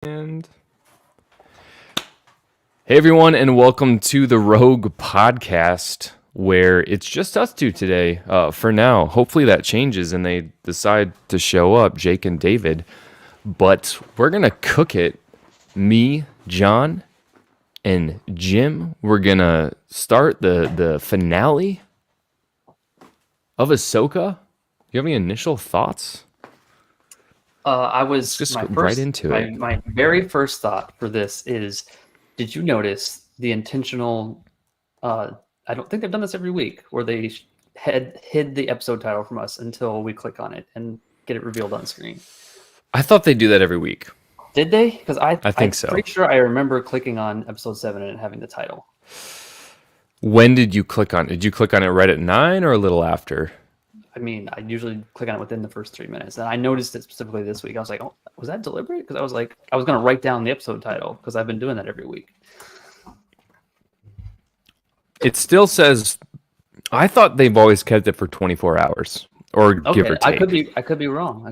And hey, everyone, and welcome to the Rogue Podcast, where it's just us two today for now. Hopefully that changes and they decide to show up, Jake and David. But we're going to cook it. Me, John, and Jim. We're going to start the finale of AHSOKA. Do you have any initial thoughts? I was Just my right first, into it. my very first thought for this is, did you notice the intentional? I don't think they've done this every week, where they hid the episode title from us until we click on it and get it revealed on screen. I thought they do that every week. Did they? Because I think I'm so. pretty sure I remember clicking on episode 7 and having the title. When did you click on it? Did you click on it right at 9 or a little after? I mean, I usually click on it within the first 3 minutes, and I noticed it specifically this week. I was like, "Oh, was that deliberate?" Because I was going to write down the episode title because I've been doing that every week. It still says. I thought they've always kept it for 24 hours, or give or take. I could be wrong.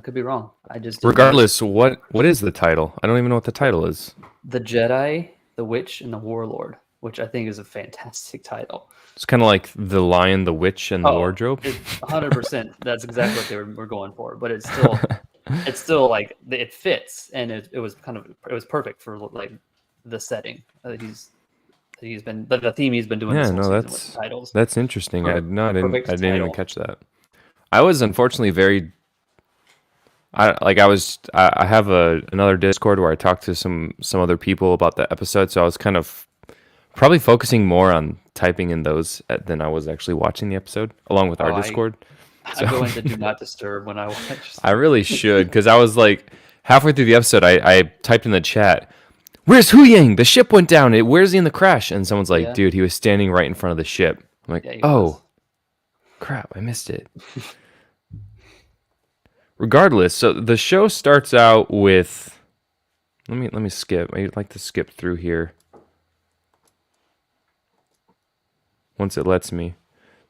I just regardless. What is the title? I don't even know what the title is. The Jedi, the Witch, and the Warlord, which I think is a fantastic title. It's kind of like the Lion, the Witch, and the Wardrobe. 100%. That's exactly what they were going for. But it's still like it fits, and it was perfect for like the setting he's been the theme he's been doing. Yeah, this whole no, season with the titles. that's interesting. I didn't even catch that. I was unfortunately very. I have another Discord where I talk to some other people about the episode, so I was kind of probably focusing more on typing in those than I was actually watching the episode, along with our Discord. I go into Do Not Disturb when I watch. I really should, because I was like halfway through the episode, I typed in the chat, "Where's Hu Yang? The ship went down. Where's he in the crash?" And someone's like, "Dude, he was standing right in front of the ship." I'm like, "Oh, crap, I missed it." Regardless, so the show starts out with. Let me skip. I'd like to skip through here. Once it lets me.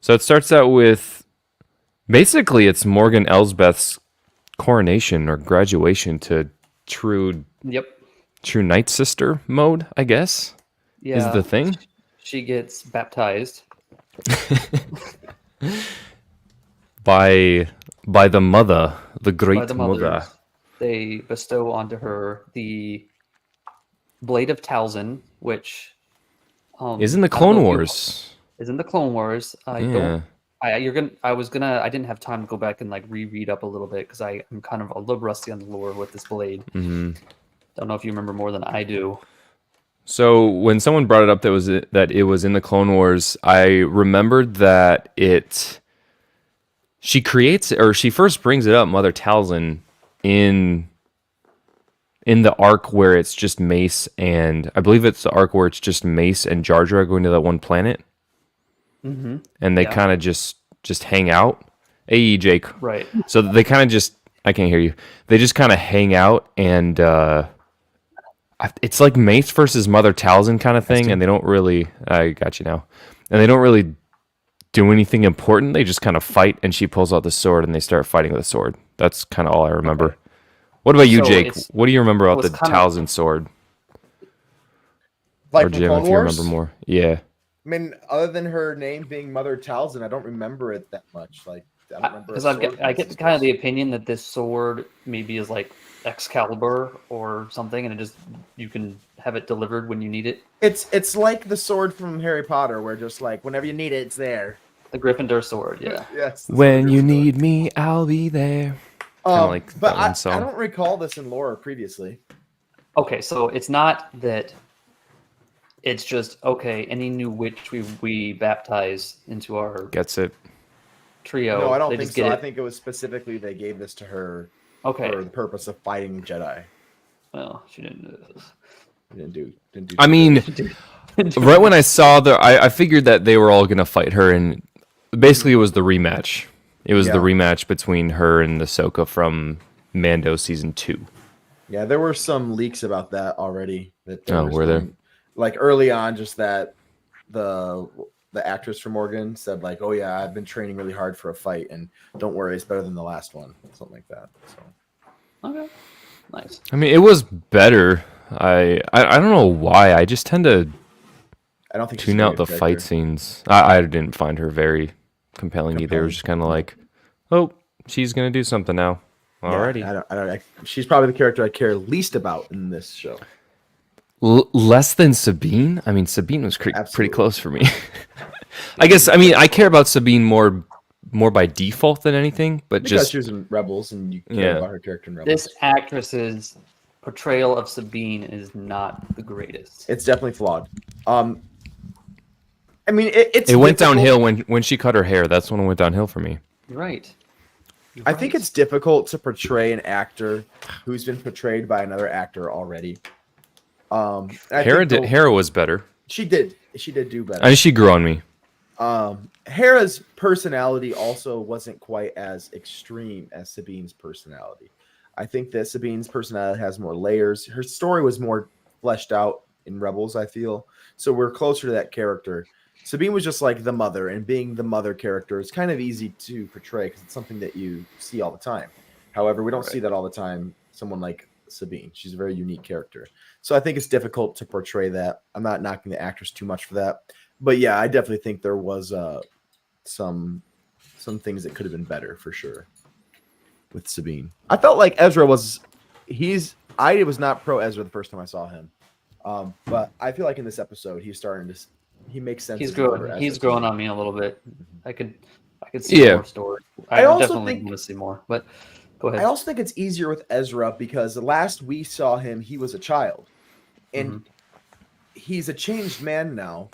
So it starts out with, basically it's Morgan Elsbeth's coronation or graduation to true Night Sister mode, I guess. Yeah. Is the thing. She gets baptized. by the mother, the great mother. They bestow onto her the Blade of Talzin, which is in the Clone Wars. Is in the Clone Wars. I didn't have time to go back and like reread up a little bit because I'm kind of a little rusty on the lore with this blade. Mm-hmm. Don't know if you remember more than I do. So when someone brought it up that it was in the Clone Wars, I remembered that she first brings it up, Mother Talzin, in the arc where it's just Mace and I believe it's the arc where it's just Mace and Jar Jar going to that one planet. Mm-hmm. And they kind of just hang out. Hey, Jake. Right. So they kind of just, I can't hear you. They just kind of hang out, and it's like Mace versus Mother Talzin kind of thing, and they don't really, I got you now. And they don't really do anything important. They just kind of fight, and she pulls out the sword, and they start fighting with a sword. That's kind of all I remember. Okay. What about you, Jake? What do you remember about the Talzin sword? Like or Jim, if you remember more. Yeah. I mean, other than her name being Mother Talzin, I don't remember it that much. Like, I don't remember. Because I get kind of the opinion that this sword maybe is like Excalibur or something, and you can have it delivered when you need it. It's like the sword from Harry Potter, where just like whenever you need it, it's there. The Gryffindor sword, yeah. Yes. When you need me, I'll be there. Like but I don't recall this in lore previously. Okay, so it's not that. It's just any new witch we baptize into our gets it trio. No, I don't think so. I think it was specifically they gave this to her for the purpose of fighting Jedi. Well, she didn't do this. Didn't do. I mean, right when I saw I figured that they were all gonna fight her, and basically it was the rematch. It was the rematch between her and Ahsoka from Mando season 2. Yeah, there were some leaks about that already. Were there? Like early on, just that the actress from Morgan said like, "Oh yeah, I've been training really hard for a fight, and don't worry, it's better than the last one," something like that. So, okay. Nice. I mean, it was better. I don't know why. I just tend to I don't think she's tune a out the great fight character. scenes. I didn't find her very compelling either. It was just kind of like, oh, she's gonna do something now. Alrighty. Yeah, she's probably the character I care least about in this show. Less than Sabine? I mean, Sabine was pretty Absolutely. close for me. I guess, I mean, I care about Sabine more by default than anything, but Because just she was in Rebels, and you care Yeah. about her character in Rebels. This actress's portrayal of Sabine is not the greatest. It's definitely flawed. I mean, it's it went difficult. downhill when she cut her hair. That's when it went downhill for me. You're right. You're I think right. it's difficult to portray an actor who's been portrayed by another actor already. Hera was better. She did do better. I mean, she grew on me. Hera's personality also wasn't quite as extreme as Sabine's personality. I think that Sabine's personality has more layers. Her story was more fleshed out in Rebels, I feel. So we're closer to that character. Sabine was just like the mother, and being the mother character is kind of easy to portray because it's something that you see all the time. However, we don't see that all the time. Someone like Sabine, she's a very unique character. So I think it's difficult to portray that. I'm not knocking the actress too much for that. But yeah, I definitely think there was some things that could have been better for sure with Sabine. I felt like Ezra was I was not pro Ezra the first time I saw him. But I feel like in this episode he makes sense. He's as more growing. Ezra He's to growing me. on me a little bit. I could see Yeah. more story. I I also definitely think- want to see more. But go ahead. I also think it's easier with Ezra because the last we saw him, he was a child. And he's a changed man now.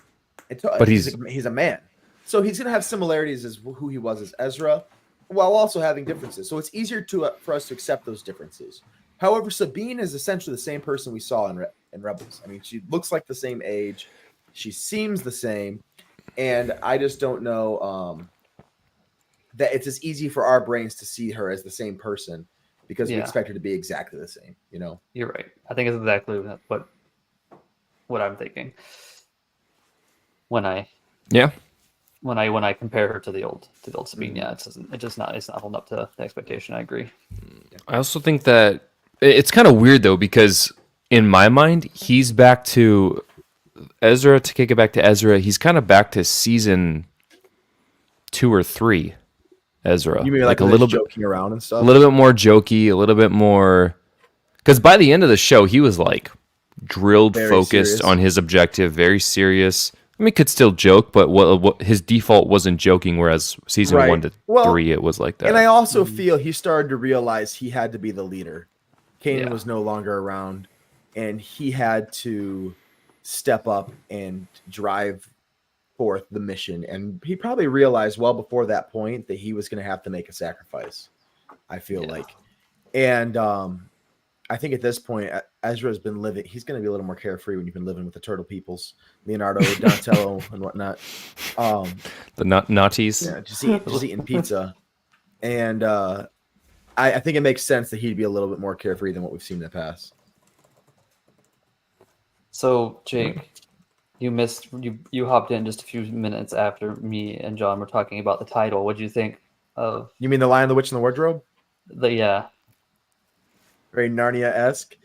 But he's a man. So he's going to have similarities as who he was as Ezra, while also having differences. So it's easier for us to accept those differences. However, Sabine is essentially the same person we saw in Rebels. I mean, she looks like the same age. She seems the same. And I just don't know that it's as easy for our brains to see her as the same person because we expect her to be exactly the same, you know? You're right. I think it's exactly what I'm thinking when I compare her to the old Sabine. Yeah, it's not holding up to the expectation. I agree. I also think that it's kind of weird though, because in my mind, he's back to Ezra. To kick it back to Ezra, he's kind of back to season 2 or 3. Ezra, You mean like a little bit joking around and stuff? a little bit more jokey, a little bit more, because by the end of the show, he was like drilled, Very focused serious. on his objective, very serious. I mean, could still joke, but what his default wasn't joking. Whereas season Right. 1 to Well, 3, it was like that. And I also feel he started to realize he had to be the leader. Kanan Yeah. was no longer around, and he had to step up and drive forth the mission. And he probably realized well before that point that he was going to have to make a sacrifice, I feel like. And I think at this point, Ezra's been living. He's going to be a little more carefree when you've been living with the turtle peoples, Leonardo, Donatello, and whatnot. The naughties. Yeah, just eating pizza. And I think it makes sense that he'd be a little bit more carefree than what we've seen in the past. So Jake, you hopped in just a few minutes after me and John were talking about the title. What do you think of You mean The Lion, the Witch, and the Wardrobe? the Very Narnia-esque.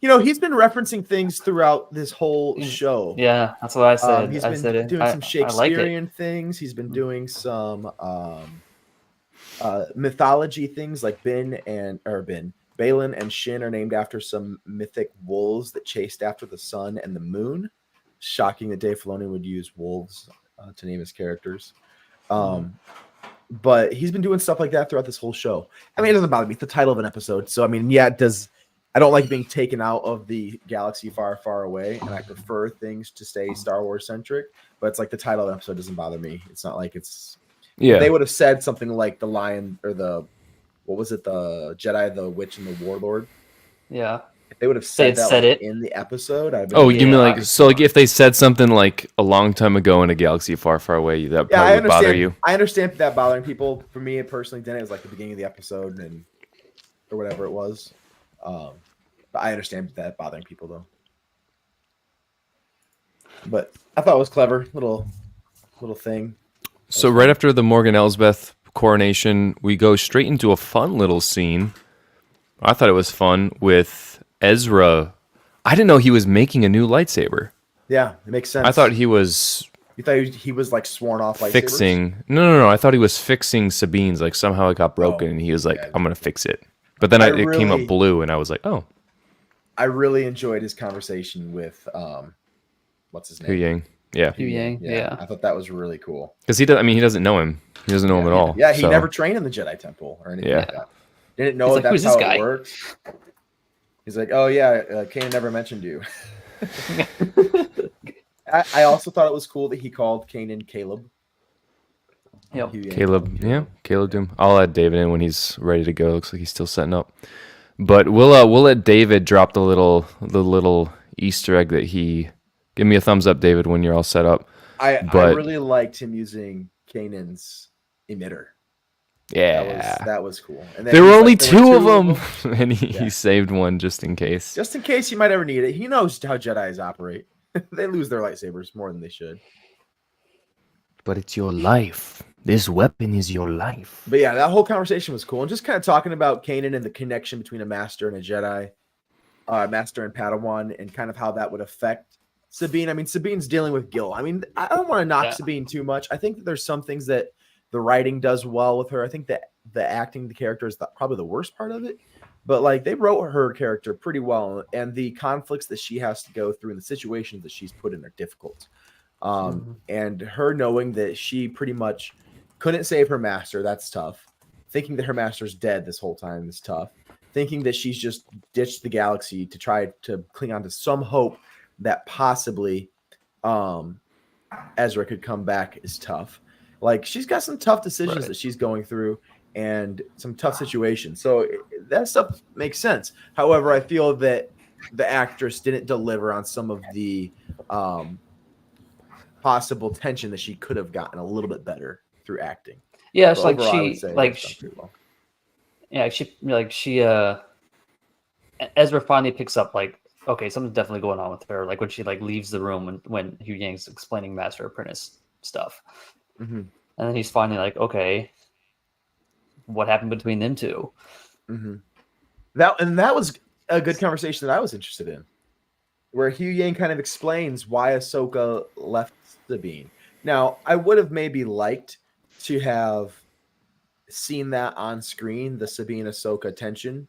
You know, he's been referencing things throughout this whole show. Yeah, that's what I said. He's I been said it. doing I some like it. Shakespearean things. He's been doing some mythology things like Balin and Shin are named after some mythic wolves that chased after the sun and the moon. Shocking that Dave Filoni would use wolves to name his characters. But he's been doing stuff like that throughout this whole show. I mean, it doesn't bother me. It's the title of an episode. So, I mean, yeah, it does. I don't like being taken out of the galaxy far, far away. And I prefer things to stay Star Wars centric. But it's like the title of the episode doesn't bother me. It's not like it's. Yeah. They would have said something like the lion or the Jedi, the witch, and the warlord. Yeah. If they would have said that said it in the episode, I'd Oh, you mean like so? Like if they said something like a long time ago in a galaxy far, far away, that probably would bother you. I understand that bothering people. For me, it personally didn't. It was like the beginning of the episode or whatever it was. But I understand that bothering people though. But I thought it was clever, little thing. So right after the Morgan Elsbeth coronation, we go straight into a fun little scene I thought it was fun with Ezra. I didn't know he was making a new lightsaber. Yeah, it makes sense. I thought he was You thought he was like sworn off lightsabers? fixing. No. I thought he was fixing Sabine's. Like somehow it got broken, and he was like, yeah. "I'm gonna fix it." But then it came up blue, and I was like, "Oh." I really enjoyed his conversation with what's his name? Hu Yang. Yeah. Hu Yang, yeah. I thought that was really cool. Because he doesn't know him. He doesn't know him at all. Yeah, he so. never trained in the Jedi Temple or anything Yeah. like that. Didn't know He's like, that's "Who's how this guy?" it works. He's like, oh yeah, Kanan never mentioned you. I also thought it was cool that he called Kanan Caleb. Yep. Caleb, yeah, Caleb Doom. I'll add David in when he's ready to go. Looks like he's still setting up. But we'll let David drop the little Easter egg that he. Give me a thumbs up, David, when you're all set up. I really liked him using Kanan's emitter. Yeah, that was cool. And then there were only like, two of them, and he saved one just in case. Just in case you might ever need it. He knows how Jedis operate. They lose their lightsabers more than they should. But it's your life. This weapon is your life. But yeah, that whole conversation was cool. And just kind of talking about Kanan and the connection between a master and a Jedi, master and Padawan, and kind of how that would affect Sabine. I mean, Sabine's dealing with guilt. I mean, I don't want to knock Sabine too much. I think that there's some things that the writing does well with her. I think that the acting of the character is probably the worst part of it. But like they wrote her character pretty well, and the conflicts that she has to go through and the situations that she's put in are difficult. And her knowing that she pretty much couldn't save her master, that's tough. Thinking that her master's dead this whole time is tough. Thinking that she's just ditched the galaxy to try to cling on to some hope that possibly Ezra could come back is tough. Like she's got some tough decisions that she's going through and some tough situations. So that stuff makes sense. However, I feel that the actress didn't deliver on some of the possible tension that she could have gotten a little bit better through acting. Yeah, it's so like Ezra finally picks up like, okay, something's definitely going on with her. Like when she like leaves the room when Hu Yang's explaining master apprentice stuff. Mm-hmm. And then he's finally like, okay, what happened between them two? Mm-hmm. That was a good conversation that I was interested in, where Hu Yang kind of explains why Ahsoka left Sabine. Now, I would have maybe liked to have seen that on screen, the Sabine Ahsoka tension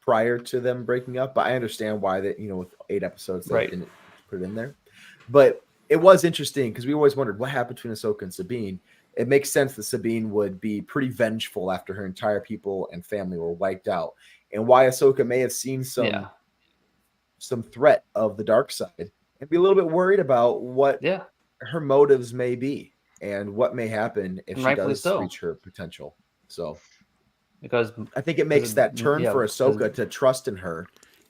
prior to them breaking up, but I understand why that, with 8 episodes they didn't put it in there. But it was interesting because we always wondered what happened between Ahsoka and Sabine. It makes sense that Sabine would be pretty vengeful after her entire people and family were wiped out, and why Ahsoka may have seen some threat of the dark side and be a little bit worried about what her motives may be and what may happen if she does reach her potential. So, because I think it makes that turn for Ahsoka to trust in her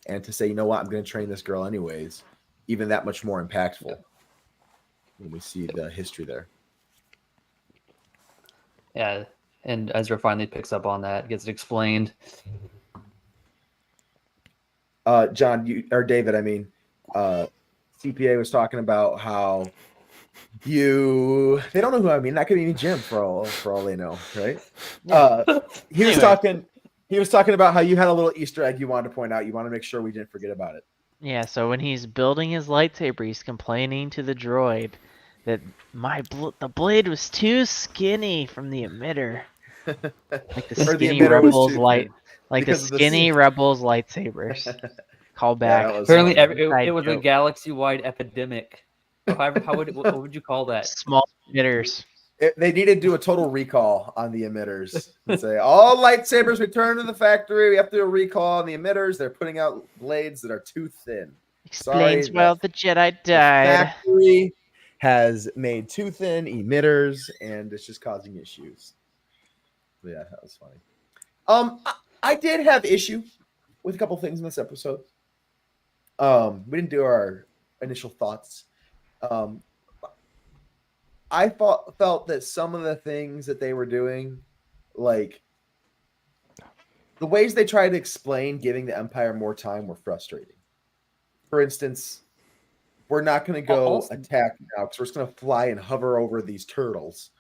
and to say, you know what, I'm going to train this girl anyways, even that much more impactful when we see the history there. Yeah, and Ezra finally picks up on that, gets it explained. John, David, I mean, CPA was talking about how they don't know who I mean. That could be me, Jim, for all they know, right? He was talking about how you had a little Easter egg you wanted to point out. You want to make sure we didn't forget about it. Yeah, so when he's building his lightsaber, he's complaining to the droid that the blade was too skinny from the emitter. Like the skinny Rebels Rebels lightsabers. Call back. Apparently, it was a galaxy-wide epidemic. What would you call that? Small emitters. They need to do a total recall on the emitters and say all lightsabers return to the factory. We have to do a recall on the emitters. They're putting out blades that are too thin. Explains the Jedi died. The factory has made too thin emitters, and it's just causing issues. But yeah, that was funny. I did have issue with a couple things in this episode. We didn't do our initial thoughts. I felt that some of the things that they were doing, like the ways they tried to explain giving the Empire more time, were frustrating. For instance, we're not going to go attack now because we're just going to fly and hover over these turtles.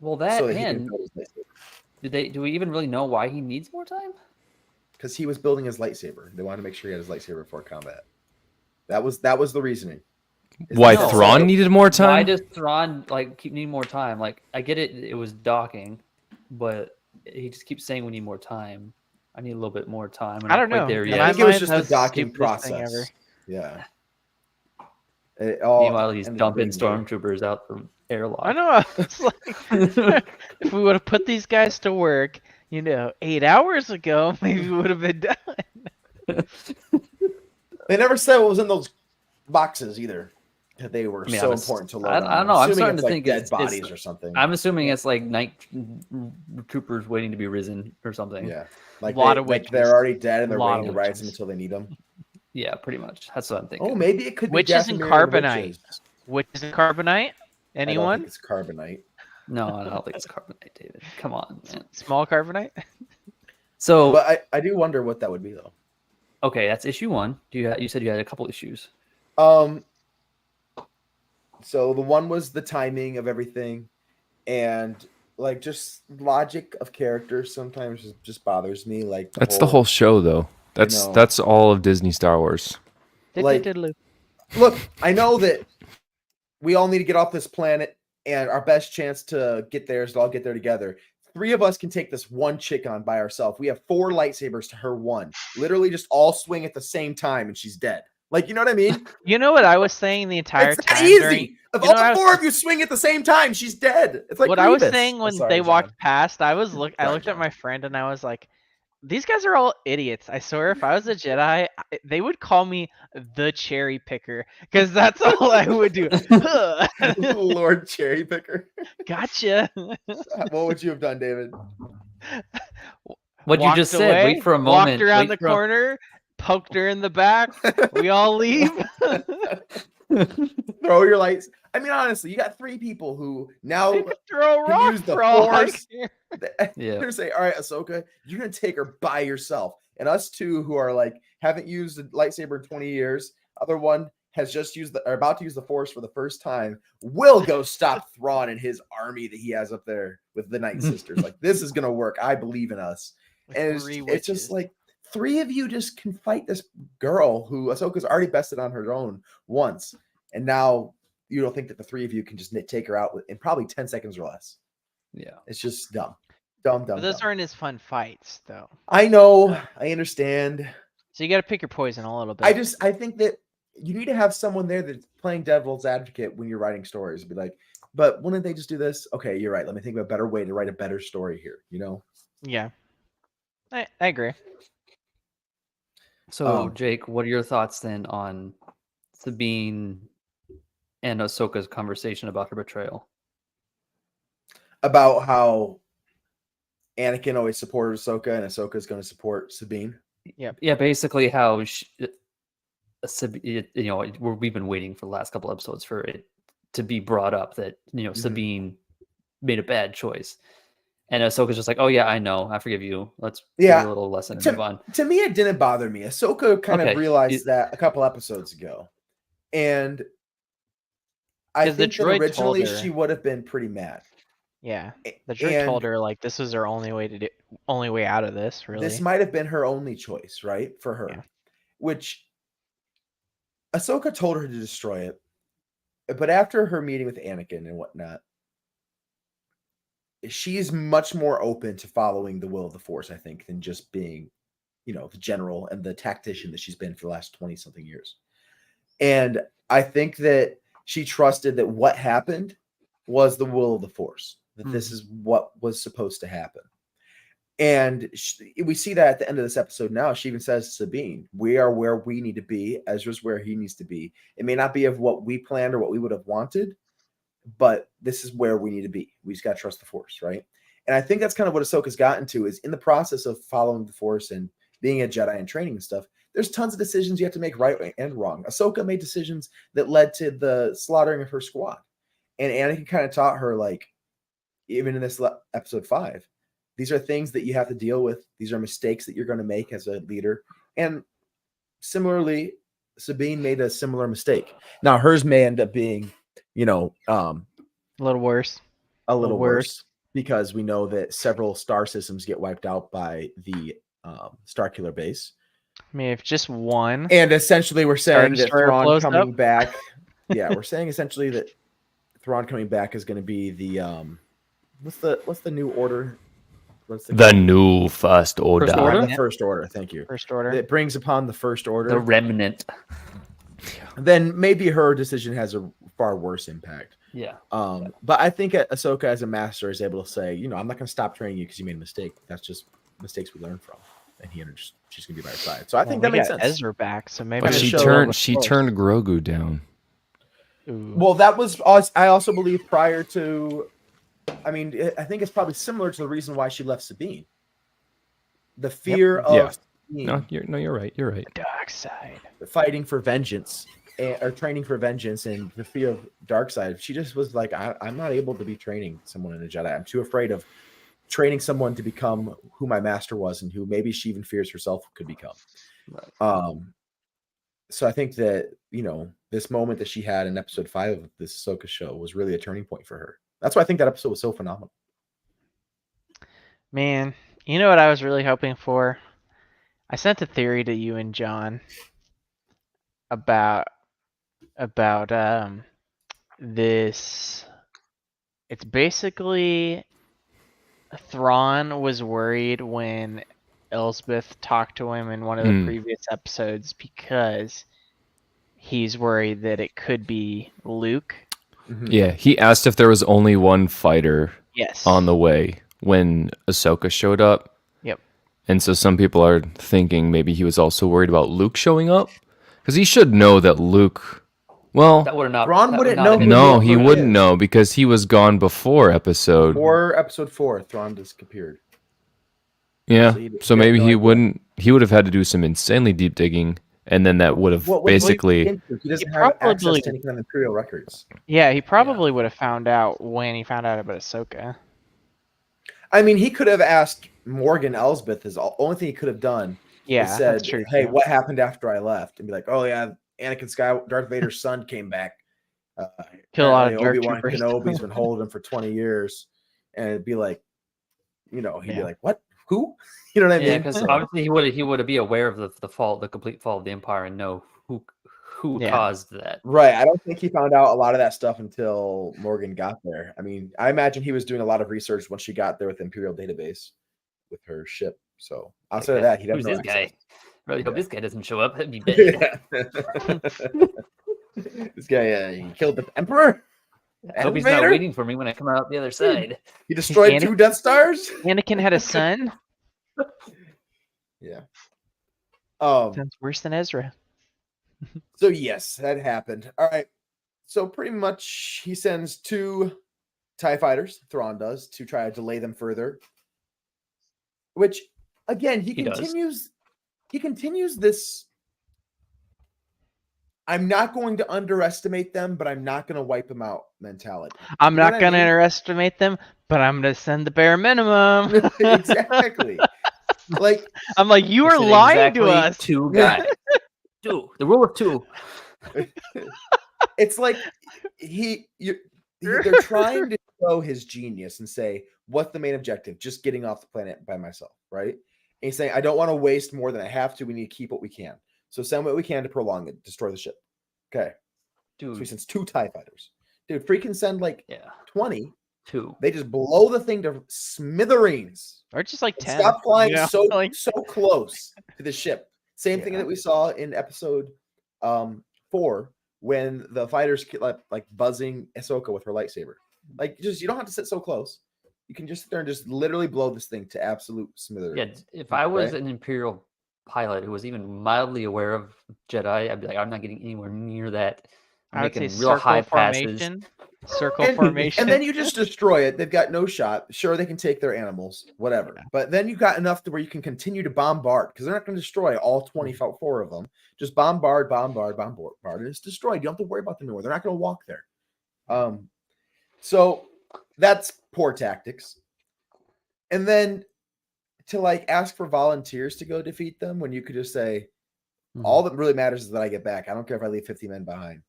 Well, do we even really know why he needs more time? Because he was building his lightsaber. They wanted to make sure he had his lightsaber before combat. That was the reasoning. Why No. Thrawn needed more time? Why does Thrawn keep needing more time? Like, I get it, it was docking, but he just keeps saying we need more time. I need a little bit more time. I don't know. There In yet. I my think it was mind, just that the was the docking stupidest thing process. ever. Yeah. It all Meanwhile, he's ended up dumping being weird. stormtroopers out the airlock. I know. It's like, if we would have put these guys to work, 8 hours ago, maybe we would have been done. They never said what was in those boxes either. That they were so important to load. I don't know. I'm assuming starting it's to like think dead it's bodies or something. I'm assuming it's like night troopers waiting to be risen or something. Yeah, like Lot of like witches. they're already dead and they're Lot waiting of to rise witches. them until they need them. Yeah, pretty much. That's what I'm thinking. Oh, maybe it could be Witches and Dathomir carbonite. witches. Witches and carbonite? I don't Anyone? think it's carbonite. No, I don't think it's carbonite, David. Come on, man. Small carbonite? So, But I do wonder what that would be though. okay, that's issue 1. You said you had a couple issues. So the one was the timing of everything, and like just logic of characters sometimes just bothers me. Like That's the whole show, though. know. That's all of Disney Star Wars. Like- Diddle-diddle-oo. Look, I know that we all need to get off this planet, and our best chance to get there is to all get there together. 3 of us can take this one chick on by ourselves. We have 4 lightsabers to her 1. Literally just all swing at the same time, and she's dead. Like, you know what I mean? You know what I was saying the entire It's that time? easy. during- If you all know what I the was- 4 of you swing at the same time, she's dead. It's like what I was Grievous. saying when Oh, sorry, they John. walked past, I Sorry, looked at John. my friend and I was like, these guys are all idiots. I swear, if I was a Jedi, they would call me the cherry picker because that's all I would do. Lord Cherry Picker. Gotcha. What would you have done, David? What you Walked just said. away, Wait for a moment. Walked around wait the for a- corner, poked her in the back. We all leave. Throw your lights. I mean, honestly, you got 3 people who now They could throw a can rock use the for all I Force. care. Yeah. They're saying, all right, Ahsoka, you're gonna take her by yourself. And us 2 who are like haven't used a lightsaber in 20 years, other one has just used are about to use the Force for the first time, will go stop Thrawn and his army that he has up there with the Night Sisters. Like, this is gonna work. I believe in us. And Three it's just witches. like 3 of you just can fight this girl who Ahsoka's already bested on her own once. And now you don't think that the 3 of you can just take her out in probably 10 seconds or less. Yeah. It's just dumb. Dumb. But those aren't as fun fights, though. I know. I understand. So you got to pick your poison a little bit. I think that you need to have someone there that's playing devil's advocate when you're writing stories. Be like, but wouldn't they just do this? Okay, you're right. Let me think of a better way to write a better story here. You know? Yeah, I agree. So, Jake, what are your thoughts then on Sabine and Ahsoka's conversation about her betrayal? About how Anakin always supported Ahsoka and Ahsoka is going to support Sabine. Yeah, basically how we've been waiting for the last couple episodes for it to be brought up that Sabine made a bad choice, and Ahsoka's just like, oh yeah, I know, I forgive you. Let's give you a little lesson and move on. To me, it didn't bother me. Ahsoka kind Okay. of realized that a couple episodes ago, and I 'Cause the think that droid originally told her- she would have been pretty mad. Yeah, the droid told And her like this was her only way out of this. Really, this might have been her only choice, right, for her. Yeah. Which Ahsoka told her to destroy it, but after her meeting with Anakin and whatnot, she's much more open to following the will of the Force, I think, than just being, the general and the tactician that she's been for the last 20-something years. And I think that she trusted that what happened was the will of the Force, that this is what was supposed to happen. And we see that at the end of this episode now. She even says to Sabine, we are where we need to be. Ezra's where he needs to be. It may not be of what we planned or what we would have wanted, but this is where we need to be. We just got to trust the Force, right? And I think that's kind of what Ahsoka's gotten to, is in the process of following the Force and being a Jedi and training and stuff, there's tons of decisions you have to make right and wrong. Ahsoka made decisions that led to the slaughtering of her squad. And Anakin kind of taught her, like, even in this episode 5, these are things that you have to deal with. These are mistakes that you're going to make as a leader. And similarly, Sabine made a similar mistake. Now, hers may end up being, a little worse. a little worse, because we know that several star systems get wiped out by the Starkiller base. I mean, if just one. And essentially, we're saying that Destroyer Thrawn blows coming up. back. Yeah, we're saying essentially that Thrawn coming back is going to be the what's the new order? What's The new First Order. First Order? The First Order. Thank you. First Order. It brings upon the First Order. The remnant. Then maybe her decision has a far worse impact. Yeah. But I think Ahsoka as a master is able to say, I'm not going to stop training you because you made a mistake. That's just mistakes we learn from. And she's going to be by her side. So I think that makes sense. Ezra back, so maybe But she turned Grogu down. Ooh. Well, that was I also believe prior to. I mean, I think it's probably similar to the reason why she left Sabine. The fear of Sabine You're right. You're right. Dark side. fighting for vengeance or training for vengeance and the fear of dark side. She just was like, I'm not able to be training someone in a Jedi. I'm too afraid of training someone to become who my master was and who maybe she even fears herself could become. Right. So I think that, this moment that she had in episode 5 of this Ahsoka show was really a turning point for her. That's why I think that episode was so phenomenal. Man, you know what I was really hoping for? I sent a theory to you and John about this. It's basically Thrawn was worried when Elsbeth talked to him in one of the previous episodes because he's worried that it could be Luke. Mm-hmm. Yeah, he asked if there was only one fighter Yes. on the way when Ahsoka showed up. Yep. And so some people are thinking maybe he was also worried about Luke showing up. Because he should know that Luke... Well, That would not. Thrawn that wouldn't would not know have who been- no, Luke he really wouldn't is. know because he was gone before episode... Or episode 4, Thrawn disappeared. Yeah, So so he maybe had no he idea. wouldn't... He would have had to do some insanely deep digging, and then that would have basically... He doesn't He have access probably- to any kind of Imperial records. Yeah, he probably would have found out when he found out about Ahsoka. I mean, he could have asked Morgan Elsbeth. Is the only thing he could have done. Yeah, is said, that's true. "Hey, too. what happened after I left?" And be like, "Oh yeah, Darth Vader's son came back. Kill a lot of apparently dark Obi-Wan troopers." Kenobi's been holding him for 20 years," and it'd be like, he'd be Yeah. like, "What? Who?" You know what I mean? Yeah, because So- obviously he would be aware of the complete fall of the Empire, and know who Yeah. caused that. Right. I don't think he found out a lot of that stuff until Morgan got there. I mean, I imagine he was doing a lot of research when she got there with the Imperial database with her ship. So outside of that, he'd have Who's no this guy? access. Really hope this guy doesn't show up. That'd be bad. This guy, he killed the Emperor. I hope he's Vader? not waiting for me when I come out the other side. He destroyed Anakin- 2 Death Stars. Anakin had a son. Yeah. Sounds worse than Ezra. So yes, that happened. All right. So pretty much he sends 2 TIE fighters, Thrawn does, to try to delay them further. Which again, he does. continues this. I'm not going to underestimate them, but I'm not going to wipe them out mentality. I'm You know not what I gonna mean? underestimate them, but I'm gonna send the bare minimum. Exactly. Like I'm like, you He are said lying to exactly us. 2 guys. 2. The rule of 2. it's like they're trying to show his genius and say, what's the main objective? Just getting off the planet by myself, right? And he's saying, I don't want to waste more than I have to. We need to keep what we can. So send what we can to prolong it, destroy the ship. Okay. So he Dude, sends 2 TIE fighters. Dude, freaking send like yeah. 20. 2. They just blow the thing to smithereens. Or just like And 10. stop flying you know? so Like- so close to the ship. Same thing Yeah. that we saw in episode 4 when the fighters get like buzzing Ahsoka with her lightsaber. Like, just you don't have to sit so close. You can just sit there and just literally blow this thing to absolute smithereens. Yeah, if I was Right? an Imperial pilot who was even mildly aware of Jedi, I'd be like, I'm not getting anywhere near that. I'm I would say making real high circle passes. formation. Circle And, formation. and then you just destroy it. They've got no shot. Sure, they can take their animals, whatever. Yeah. But then you got enough to where you can continue to bombard because they're not going to destroy all 24 of them. Just bombard, and it's destroyed. You don't have to worry about them anymore. They're not going to walk there. So that's poor tactics. And then to like ask for volunteers to go defeat them when you could just say, all that really matters is that I get back. I don't care if I leave 50 men behind.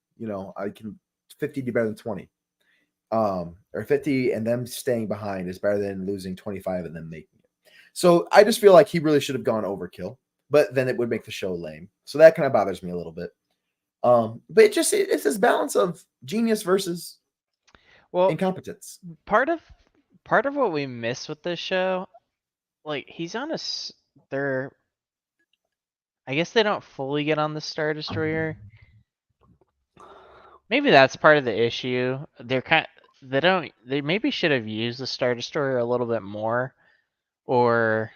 I can 50 be better than 20. Or 50 and them staying behind is better than losing 25 and them making it. So I just feel like he really should have gone overkill, but then it would make the show lame. So that kind of bothers me a little bit. But it's this balance of genius versus incompetence. Part of what we miss with this show, like he's on they're, I guess they don't fully get on the Star Destroyer. Maybe that's part of the issue. They maybe should have used the Star Destroyer a little bit more, or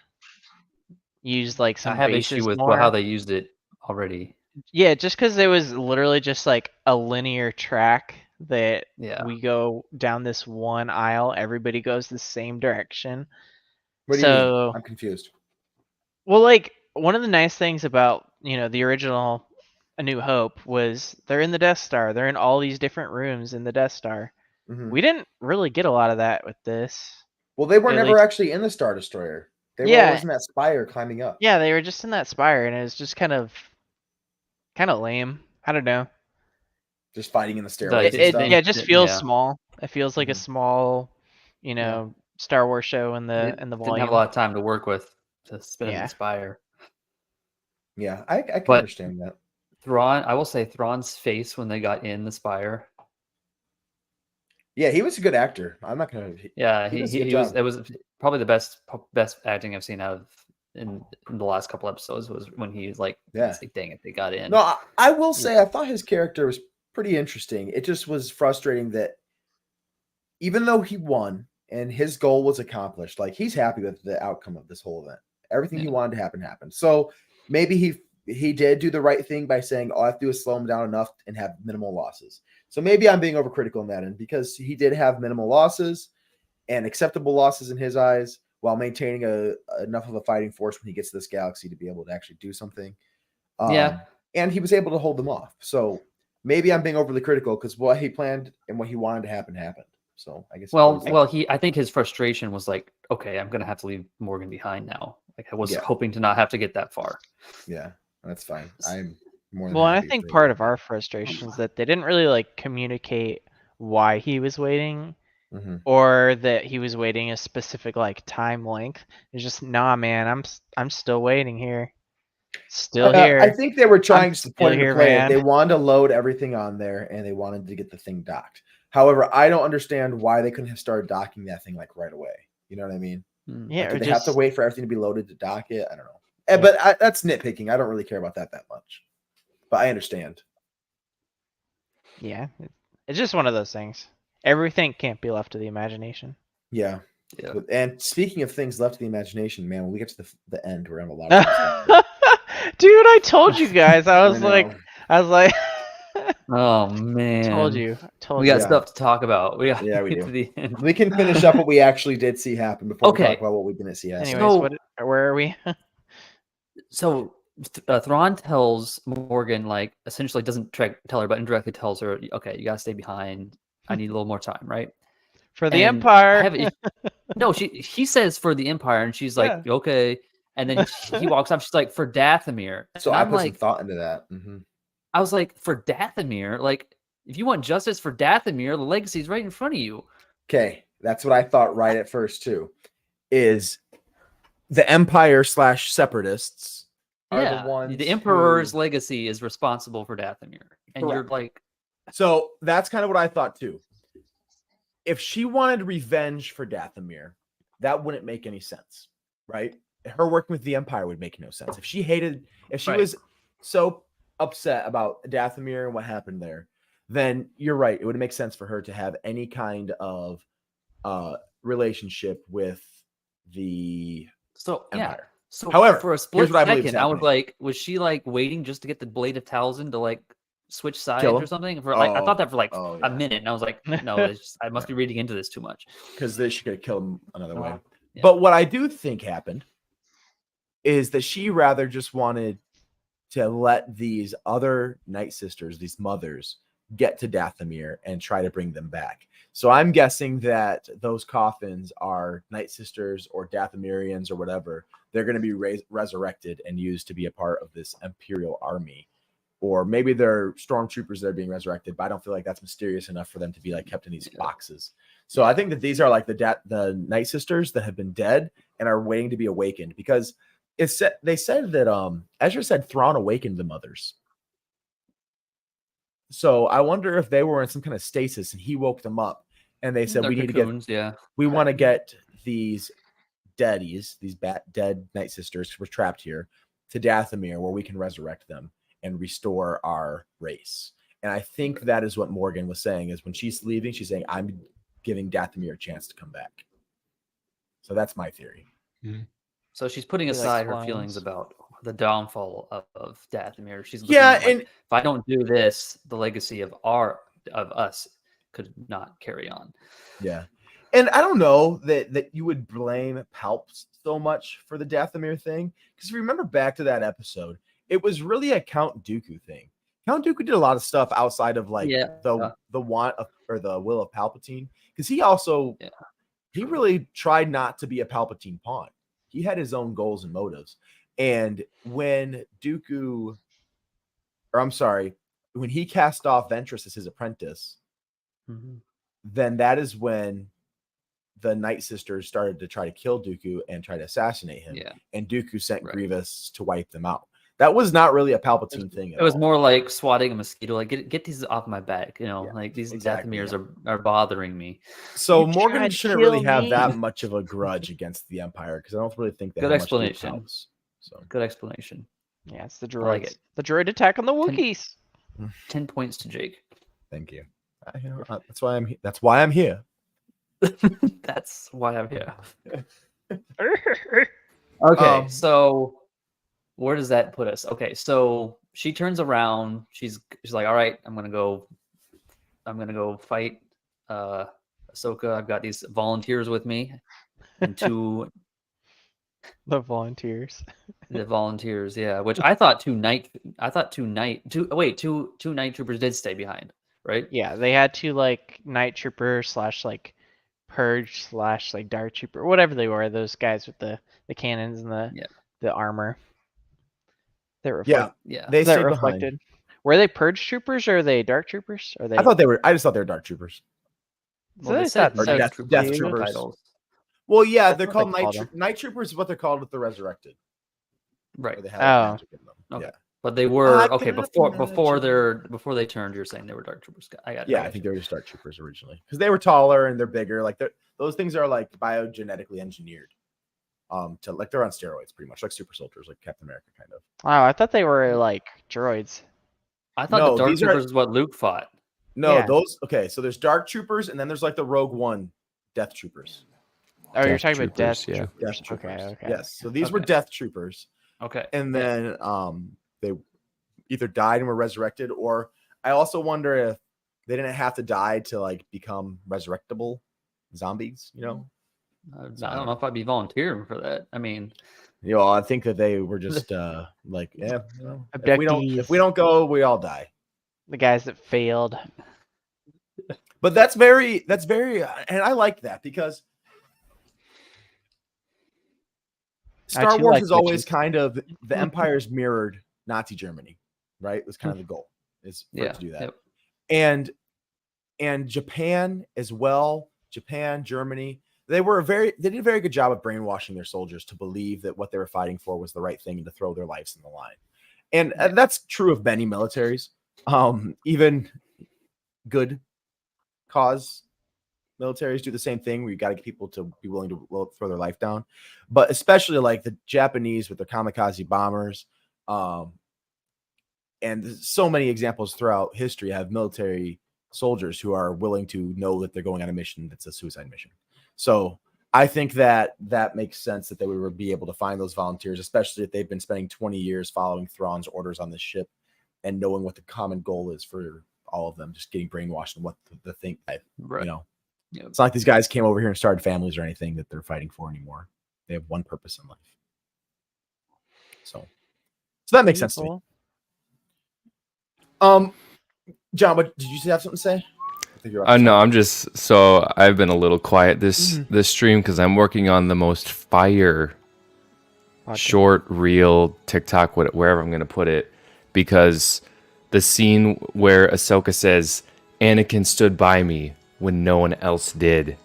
used like some I have bases issue with more. how they used it already. Yeah, just because it was literally just like a linear track that we go down this one aisle, everybody goes the same direction. What do you mean? I'm confused. Well, like one of the nice things about, the original A New Hope was they're in the Death Star. They're in all these different rooms in the Death Star. Mm-hmm. We didn't really get a lot of that with this. Well, they were never actually in the Star Destroyer. They were always in that spire climbing up. Yeah, they were just in that spire, and it was just kind of lame. I don't know. Just fighting in the stairway. It just feels small. It feels like a small, Star Wars show in the volume. Didn't have a lot of time to work with to spin in the spire. Yeah, I can understand that. Thrawn, I will say Thrawn's face when they got in the spire. Yeah, he was a good actor. I'm not gonna. Yeah, he was. It was probably the best acting I've seen out of in the last couple episodes was when he was like, dang it, they got in. No, I will say I thought his character was pretty interesting. It just was frustrating that even though he won and his goal was accomplished, like he's happy with the outcome of this whole event. Everything he wanted to happen happened. So maybe he did do the right thing by saying all I have to do is slow him down enough and have minimal losses. So maybe I'm being overcritical in that end because he did have minimal losses and acceptable losses in his eyes while maintaining enough of a fighting force when he gets to this galaxy to be able to actually do something. And he was able to hold them off. So maybe I'm being overly critical because what he planned and what he wanted to happen happened. So I guess. I think his frustration was like, okay, I'm going to have to leave Morgan behind now. Like I was hoping to not have to get that far. Yeah, that's fine. I'm more than well, I think part of our frustration is that they didn't really like communicate why he was waiting. Mm-hmm. Or that he was waiting a specific like time length. It's just man, I'm still waiting here. Still here. I think they were trying to point to play it. They wanted to load everything on there and they wanted to get the thing docked. However, I don't understand why they couldn't have started docking that thing like right away. You know what I mean? Yeah. Like, they have to wait for everything to be loaded to dock it. I don't know. But that's nitpicking. I don't really care about that much. But I understand. Yeah, it's just one of those things. Everything can't be left to the imagination. Yeah. And speaking of things left to the imagination, man, when we get to the end, we're having a lot of Dude, I told you guys. I was like, oh man, told you. We got stuff to talk about. We do. To the end. We can finish up what we actually did see happen before we talk about what we didn't see happen. Anyways, where are we? So Thrawn tells Morgan, like, essentially doesn't tell her, but indirectly tells her, okay, you gotta stay behind. I need a little more time, right? For the Empire. No, he says for the Empire, and she's like, okay. And then he walks up. She's like, for Dathomir. So I put some thought into that. Mm-hmm. I was like, for Dathomir, like, if you want justice for Dathomir, the legacy's right in front of you. Okay, that's what I thought right at first too. Is the Empire / separatists are the ones? The Emperor's legacy is responsible for Dathomir, and you're like, so that's kind of what I thought too. If she wanted revenge for Dathomir, that wouldn't make any sense, right? Her working with the Empire would make no sense. If she was so upset about Dathomir and what happened there, then you're right. It would make sense for her to have any kind of relationship with the Empire. Yeah. So, however, for a split second, I was like, was she like waiting just to get the blade of Talzin to like switch sides or something? For like, I thought that for like a minute, and I was like, no, I must be reading into this too much because she could have killed him another way. Yeah. But what I do think happened is that she rather just wanted to let these other Night Sisters, these mothers, get to Dathomir and try to bring them back. So I'm guessing that those coffins are Night Sisters or Dathomirians or whatever. They're going to be resurrected and used to be a part of this Imperial army. Or maybe they're stormtroopers that are being resurrected, but I don't feel like that's mysterious enough for them to be like kept in these boxes. So I think that these are like the Night Sisters that have been dead and are waiting to be awakened, because they said that Ezra said Thrawn awakened the mothers. So I wonder if they were in some kind of stasis and he woke them up, and they said, They're we need cocoons, to get, yeah. we want to get these deadies, these dead Night Sisters who were trapped here, to Dathomir, where we can resurrect them and restore our race. And I think that is what Morgan was saying, is when she's leaving, she's saying, I'm giving Dathomir a chance to come back. So that's my theory. So she's putting Be like aside her clones. feelings about the downfall of Dathomir. She's looking Yeah, at, like, and if I don't do this, the legacy of us could not carry on. yeah. And I don't know that you would blame Palp so much for the Dathomir thing, because if you remember back to that episode, it was really a Count Dooku thing. Count Dooku did a lot of stuff outside of like the want of, or the will of Palpatine, because he also he really tried not to be a Palpatine pawn. He had his own goals and motives. And when Dooku, or I'm sorry, when he cast off Ventress as his apprentice, then that is when the Night Sisters started to try to kill Dooku and try to assassinate him. Yeah. And Dooku sent Grievous to wipe them out. That was not really a Palpatine thing. It was more like swatting a mosquito, like get these off my back, you know, like these Dathomires are bothering me. So You Morgan tried to shouldn't kill really have me. that much of a grudge against the Empire, because I don't really think they Good have much to do with explanation. Palps. So Good explanation. Yeah, it's the I like droids. it. The droid attack on the Wookiees. 10 points to Jake. thank you. That's why I'm. That's why I'm here. That's why I'm here. Okay, so where does that put us? Okay, so she turns around. She's like, all right, I'm gonna go fight Ahsoka. I've got these volunteers with me, and two The volunteers. the volunteers, yeah. Which I thought two night troopers did stay behind, right? Yeah, they had to like night trooper / like purge / like dark trooper, whatever they were. Those guys with the cannons and the armor. They reflect. Yeah. They That stayed reflected. behind. Were they purge troopers or are they dark troopers? Or they? I thought they were. I just thought they were Dark Troopers. So Well, they they said said Or night Death troopers in the Troopers. titles. Well, yeah, That's they're what called they call Night Troopers. Is what they're called with the Resurrected. Right. Or they have Oh. magic in them. Okay. Yeah. But they were I okay got before magic. they turned. You're saying they were dark troopers. I got it. Yeah, I think they were just Dark Troopers originally, because they were taller and they're bigger. Like those things are like biogenetically engineered. To like they're on steroids, pretty much like super soldiers, like Captain America, kind of. Oh, I thought they were like droids. I thought No, the dark these are- troopers is what Luke fought. No, Yeah. those. Okay, so there's Dark Troopers, and then there's like the Rogue One Death Troopers. Oh, you're Death talking about Troopers, Death yeah. Troopers. Death Troopers. Okay. Yes. So these were Okay. Death Troopers, Okay. and then they either died and were resurrected, or I also wonder if they didn't have to die to like become resurrectable zombies. You know. I don't know if I'd be volunteering for that. I mean, I think that they were just like, yeah, if Abductees. we don't go, we all die. The guys that failed. But that's very, and I like that, because Star too Wars like is always bitches. kind of the Empire's mirrored Nazi Germany, right? It was kind of the goal, is for it to do that. Yep. And Japan as well, Germany, they did a very good job of brainwashing their soldiers to believe that what they were fighting for was the right thing and to throw their lives in the line. And that's true of many militaries. Even good cause militaries do the same thing, where you got to get people to be willing to throw their life down. But especially like the Japanese with their kamikaze bombers, and so many examples throughout history have military soldiers who are willing to know that they're going on a mission that's a suicide mission. So I think that makes sense that they would be able to find those volunteers, especially if they've been spending 20 years following Thrawn's orders on this ship and knowing what the common goal is for all of them, just getting brainwashed and what the thing, Right. you know. Yep. It's not like these guys came over here and started families or anything that they're fighting for anymore. They have one purpose in life. So that makes sense to me. John, what did you have something to say? I think you're about to No, talk. I'm just so I've been a little quiet this stream because I'm working on the most fire short reel TikTok, wherever I'm gonna put it, because the scene where Ahsoka says Anakin stood by me when no one else did.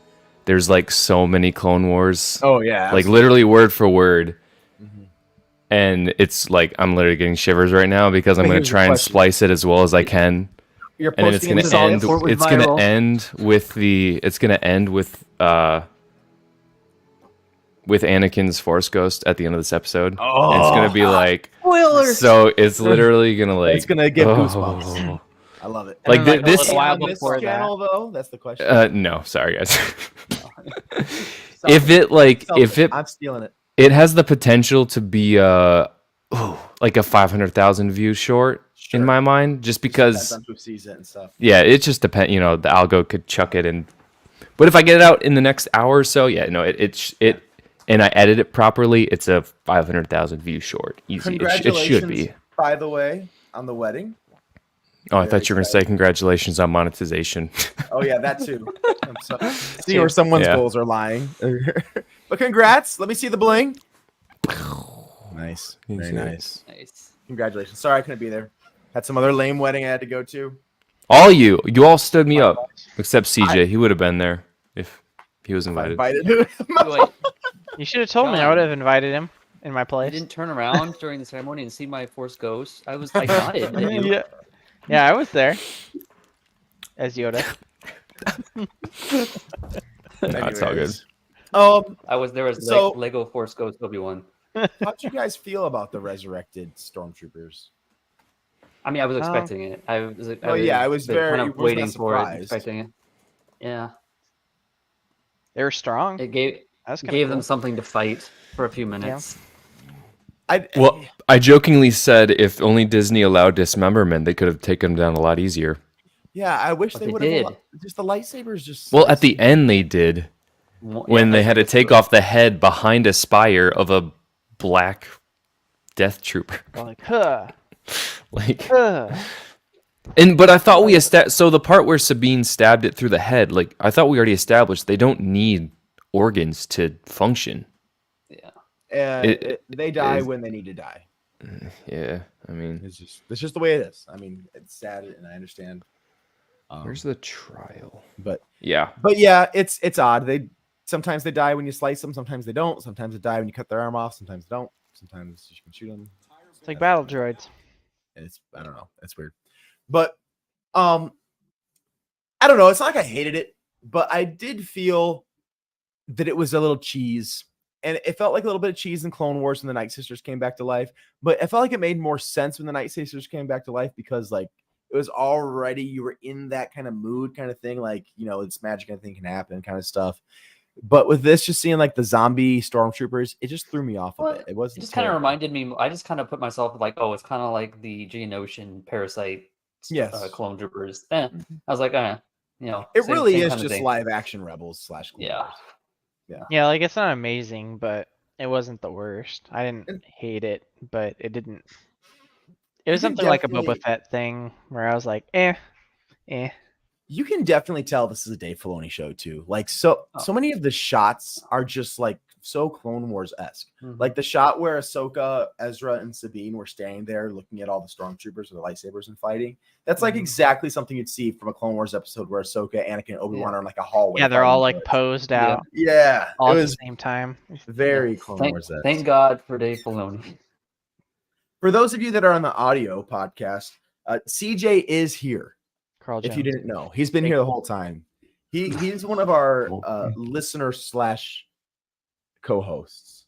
There's like so many Clone Wars. Oh yeah, like literally word for word. Mhm. And it's like I'm literally getting shivers right now because I'm But going here's to the try and question. splice it as well as I can. You're And then it's posting going in to the end. comments? It's going to end with with Anakin's Force Ghost at the end of this episode. Oh, And it's going to be like Spoilers. So it's literally going to like It's gonna give goosebumps. I love it. Like And then, this a little while on this before channel, though, that's the question. no, sorry guys. if I'm stealing it. it has the potential to be like a 500,000 view short in my mind, just because Depends on who sees it and stuff. yeah, it just depends. You know, the algo could chuck it in, but if I get it out in the next hour or so, yeah, no, it and I edit it properly, it's a 500,000 view short. Easy, it should be. By the way, on the wedding. Oh, I thought you were going to say congratulations on monetization. Oh yeah, that too. I'm sorry. See where someone's goals are lying. But congrats. Let me see the bling. Nice. Very nice. Nice. Congratulations. Sorry I couldn't be there. Had some other lame wedding I had to go to. You all stood me up, except CJ. He would have been there if he was invited. Wait, You should have told me. I would have invited him in my you place. didn't turn around during the ceremony and see my Force Ghost. I nodded. Didn't you? Yeah, I was there as Yoda. No, it's all good. There was Lego Force Ghost Obi-Wan. How'd you guys feel about the resurrected stormtroopers? I mean, I was expecting it. I was very kind of waiting for it, surprised. expecting it. Yeah, They were strong. it gave them something to fight for a few minutes. I jokingly said if only Disney allowed dismemberment, they could have taken them down a lot easier. Yeah, I wish they would have. Just the lightsabers, Well, at the end they did when they had to take off the head behind a spire of a black death trooper. Like, huh. But I thought so the part where Sabine stabbed it through the head, like I thought we already established they don't need organs to function. They die when they need to die. Yeah, I mean, it's just the way it is. I mean, it's sad, and I understand. Where's the trial? But yeah, it's odd. Sometimes they die when you slice them. Sometimes they don't. Sometimes they die when you cut their arm off. Sometimes they don't. Sometimes you can shoot them. It's like battle droids. I don't know. It's weird, but I don't know. It's not like I hated it, but I did feel that it was a little cheese. And it felt like a little bit of cheese in Clone Wars when the Night Sisters came back to life. But I felt like it made more sense when the Night Sisters came back to life because, like, it was already, you were in that kind of mood kind of thing. Like, you know, it's magic, anything can happen kind of stuff. But with this, just seeing, like, the zombie stormtroopers, it just threw me off a bit. It wasn't. It just kind of reminded me, I just kind of put myself like, oh, it's kind of like the Geonosian Parasite clone troopers. I was like, you know. It really is just live action Rebels / Clone Wars. Yeah, like it's not amazing, but it wasn't the worst. I didn't hate it, but it didn't. It was something like a Boba Fett thing where I was like, eh. You can definitely tell this is a Dave Filoni show too. Like so many of the shots are just like so Clone Wars-esque. Like the shot where Ahsoka, Ezra, and Sabine were standing there looking at all the stormtroopers with their lightsabers and fighting. That's like exactly something you'd see from a Clone Wars episode where Ahsoka, Anakin, and Obi-Wan are in like a hallway. Yeah, they're all like posed out. Yeah. All at the same time. Very Clone Wars-esque. Thank God for Dave Filoni. For those of you that are on the audio podcast, CJ is here. Carl if Jones. you didn't know, he's been here the whole time. He's one of our listener / co-hosts.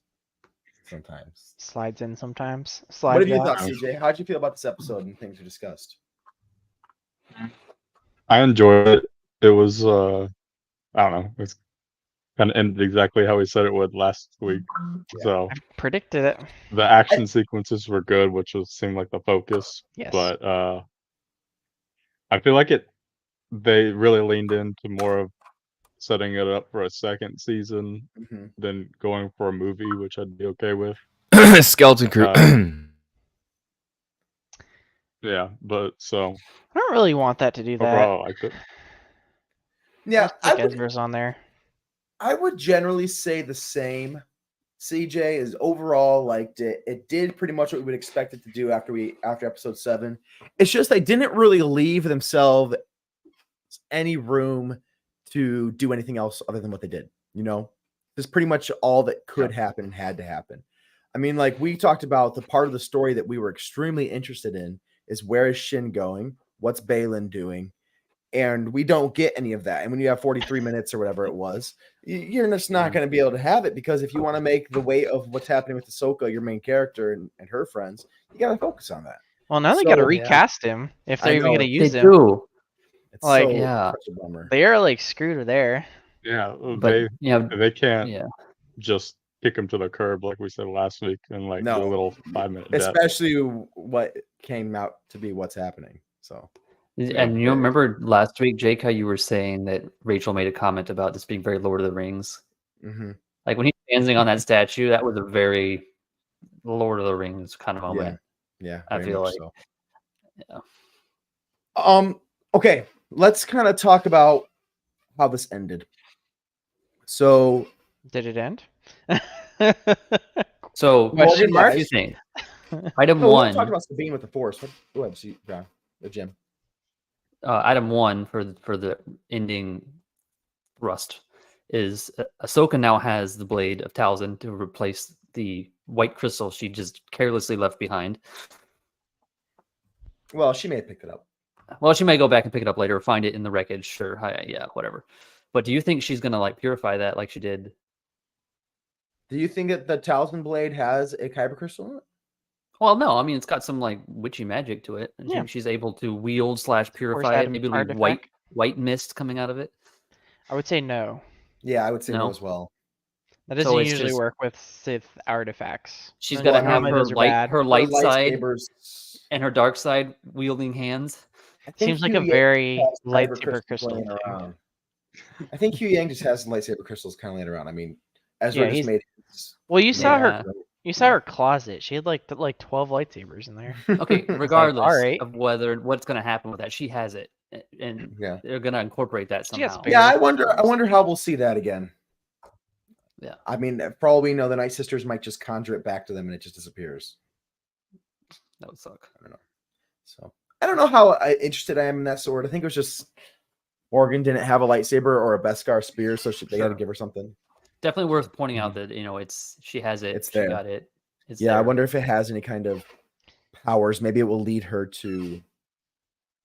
Sometimes slides in. Sometimes What have you thought, CJ? How'd you feel about this episode and things we discussed? I enjoyed it. It was I don't know. It's kind of ended exactly how we said it would last week. So I predicted it. The action sequences were good, which seemed like the focus. Yes. But I feel like they really leaned into more of setting it up for a second season than going for a movie, which I'd be okay with. Skeleton Crew. Yeah, but so I don't really want that to do that. overall, I liked it. Yeah, Ezra's on there. I would generally say the same. CJ is overall liked it. It did pretty much what we would expect it to do after episode 7. It's just they didn't really leave themselves any room to do anything else other than what they did. You know, this is pretty much all that could happen and had to happen. I mean, like we talked about, the part of the story that we were extremely interested in is where is Shin going? What's Balin doing? And we don't get any of that. And when you have 43 minutes or whatever it was, you're just not going to be able to have it, because if you want to make the weight of what's happening with Ahsoka your main character and her friends, you got to focus on that. Well, now they got to recast him if they're even going to use him. Do. It's Like, such a bummer. They are like screwed there. Yeah, But they can't yeah. just kick him to the curb like we said last week and like do a little 5-minute death. Especially what came out to be what's happening. So. And you remember last week, Jake, how you were saying that Rachel made a comment about this being very Lord of the Rings. Mm-hmm. Like when he's dancing on that statue, that was a very Lord of the Rings kind of moment. Yeah, I feel like. so. Yeah. Okay, let's kind of talk about how this ended. So, did it end? So, question mark? What do you think? Item one. We'll talk about Sabine with the Force. Go ahead, see, Jim. Item one for the ending thrust is Ahsoka now has the blade of Talzin to replace the white crystal she just carelessly left behind. Well, she may have picked it up. Well, she may go back and pick it up later or find it in the wreckage. Sure. Yeah, whatever. But do you think she's going to like purify that like she did? Do you think that the Talzin blade has a kyber crystal in it? Well, no. I mean, it's got some like witchy magic to it. And she's able to wield / purify it. Maybe it'll be white mist coming out of it. I would say no. Yeah, I would say no as well. That doesn't usually work with Sith artifacts. She's got to have her light side and her dark side wielding hands. Seems like a very lightsaber crystal. I think Hugh Yang just has lightsaber crystals kind of laying around. I mean, Ezra just made it. Well, you saw her. You saw her closet. She had like 12 lightsabers in there. Okay, regardless of what's going to happen with that, she has it, and they're going to incorporate that somehow. Yeah, I wonder how we'll see that again. Yeah, I mean, for all we know, the Night Sisters might just conjure it back to them, and it just disappears. That would suck. I don't know. So I don't know how interested I am in that sword. I think it was just Morgan didn't have a lightsaber or a Beskar spear, so they got to give her something. Definitely worth pointing out that she has it. She got it. It's there. I wonder if it has any kind of powers. Maybe it will lead her to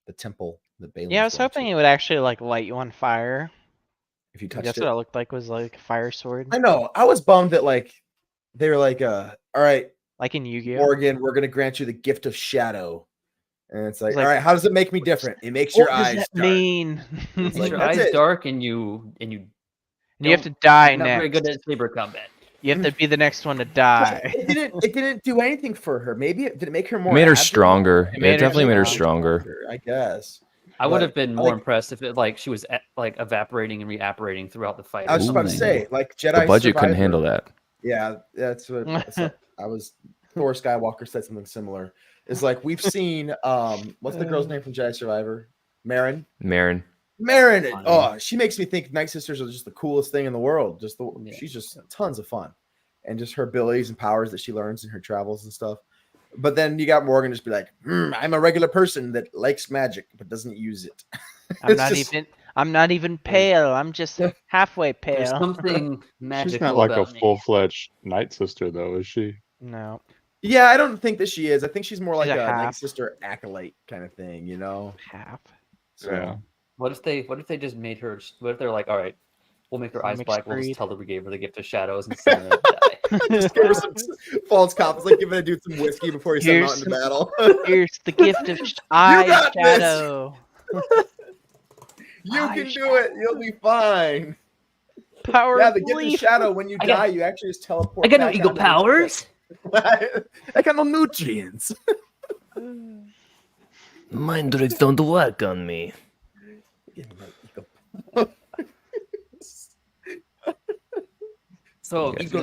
the temple that Balin's I was hoping it would actually like light you on fire. If you touched that's what it looked like, was like a fire sword. I know. I was bummed that like they were like, all right, like in Yu-Gi-Oh, Morgan, we're gonna grant you the gift of shadow. And it's like, all right, how does it make me different? It makes your eyes dark. Mean? It's like your eyes dark and you have to die next. Not very good at saber combat. You have to be the next one to die. It didn't do anything for her. Maybe did it make her more? Made her stronger. It definitely made her stronger. I guess. I would have been more impressed if it she was like evaporating and reapparating throughout the fight. I was about to say like Jedi. The budget couldn't handle that. Yeah, that's what I was. Thor Skywalker said something similar. Is like we've seen what's the girl's name from Jedi Survivor? Marin. Oh, she makes me think Night Sisters are just the coolest thing in the world. She's just tons of fun, and just her abilities and powers that she learns in her travels and stuff. But then you got Morgan just be like, I'm a regular person that likes magic but doesn't use it. I'm not even pale. I'm just halfway pale. There's something magical. She's not like a full-fledged Night Sister, though, is she? No. Yeah, I don't think that she is. I think she's more like a Night Sister acolyte kind of thing, you know? Half. So. Yeah. What if they just made her? What if they're like, all right, we'll make her eyes black. We'll just tell her we gave her the gift of shadows and send her to die. Just give her some false confidence, like giving a dude some whiskey before he sent him out into battle. Here's the gift of eye shadow. You can do it. You'll be fine. Power. Yeah, the gift of shadow. When you die, you actually just teleport. I got no eagle powers. I got no nutrients. Mind tricks don't work on me. So the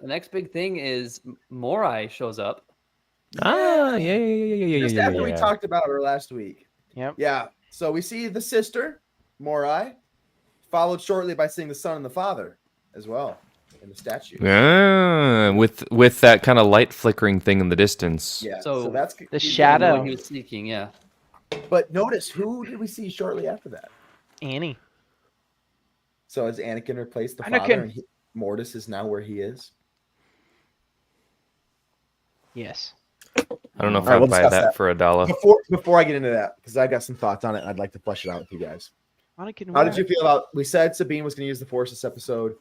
next big thing is Morai shows up. Just after we talked about her last week. Yep. Yeah. So we see the sister, Morai, followed shortly by seeing the son and the father as well in the statue. Yeah, with that kind of light flickering thing in the distance. Yeah. So that's the shadow he was seeking. Yeah. But notice, who did we see shortly after that? Annie. So has Anakin replaced the Anakin. father, and Mortis is now where he is? Yes. I don't know if All right, I'd we'll buy discuss that that. for $1. Before I get into that, because I got some thoughts on it, and I'd like to flesh it out with you guys. Anakin, How did you feel about? We said Sabine was going to use the Force this episode.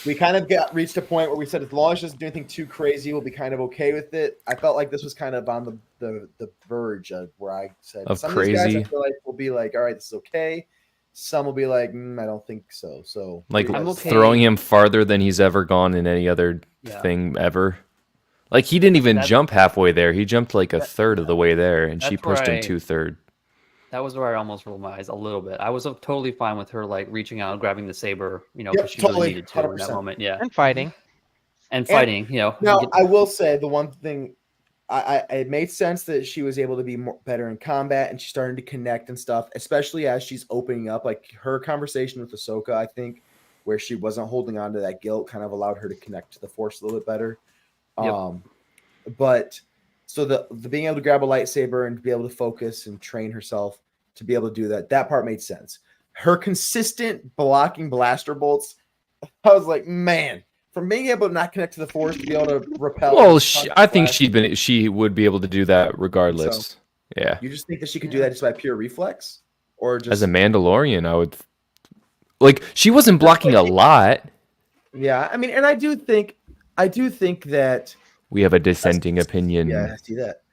We kind of reached a point where we said as long as she doesn't do anything too crazy, we'll be kind of okay with it. I felt like this was kind of on the verge of where I said Of some of these guys crazy. I feel like will be like, all right, this is okay. Some will be like, I don't think so. So Like I'm okay. throwing him farther than he's ever gone in any other thing ever. Like he didn't even jump halfway there. He jumped like a third of the way there, and she That's pushed him right. 2/3. That was where I almost rolled my eyes a little bit. I was totally fine with her like reaching out and grabbing the saber, Yep, because she totally, really needed to in 100%. that moment. Yeah, And fighting. and fighting. Now, I will say the one thing, it made sense that she was able to be better in combat, and she's starting to connect and stuff, especially as she's opening up. Like her conversation with Ahsoka, I think, where she wasn't holding on to that guilt, kind of allowed her to connect to the Force a little bit better. Yep. But so the being able to grab a lightsaber and be able to focus and train herself to be able to do that part made sense. Her consistent blocking blaster bolts, I was like, man. From being able to not connect to the Force to be able to repel. Well, I think she would be able to do that regardless. So, yeah. You just think that she could do that just by pure reflex, or just As a Mandalorian, I would like. She wasn't blocking a lot. Yeah, I mean, and I do think that We have a dissenting opinion. Yeah, I see that.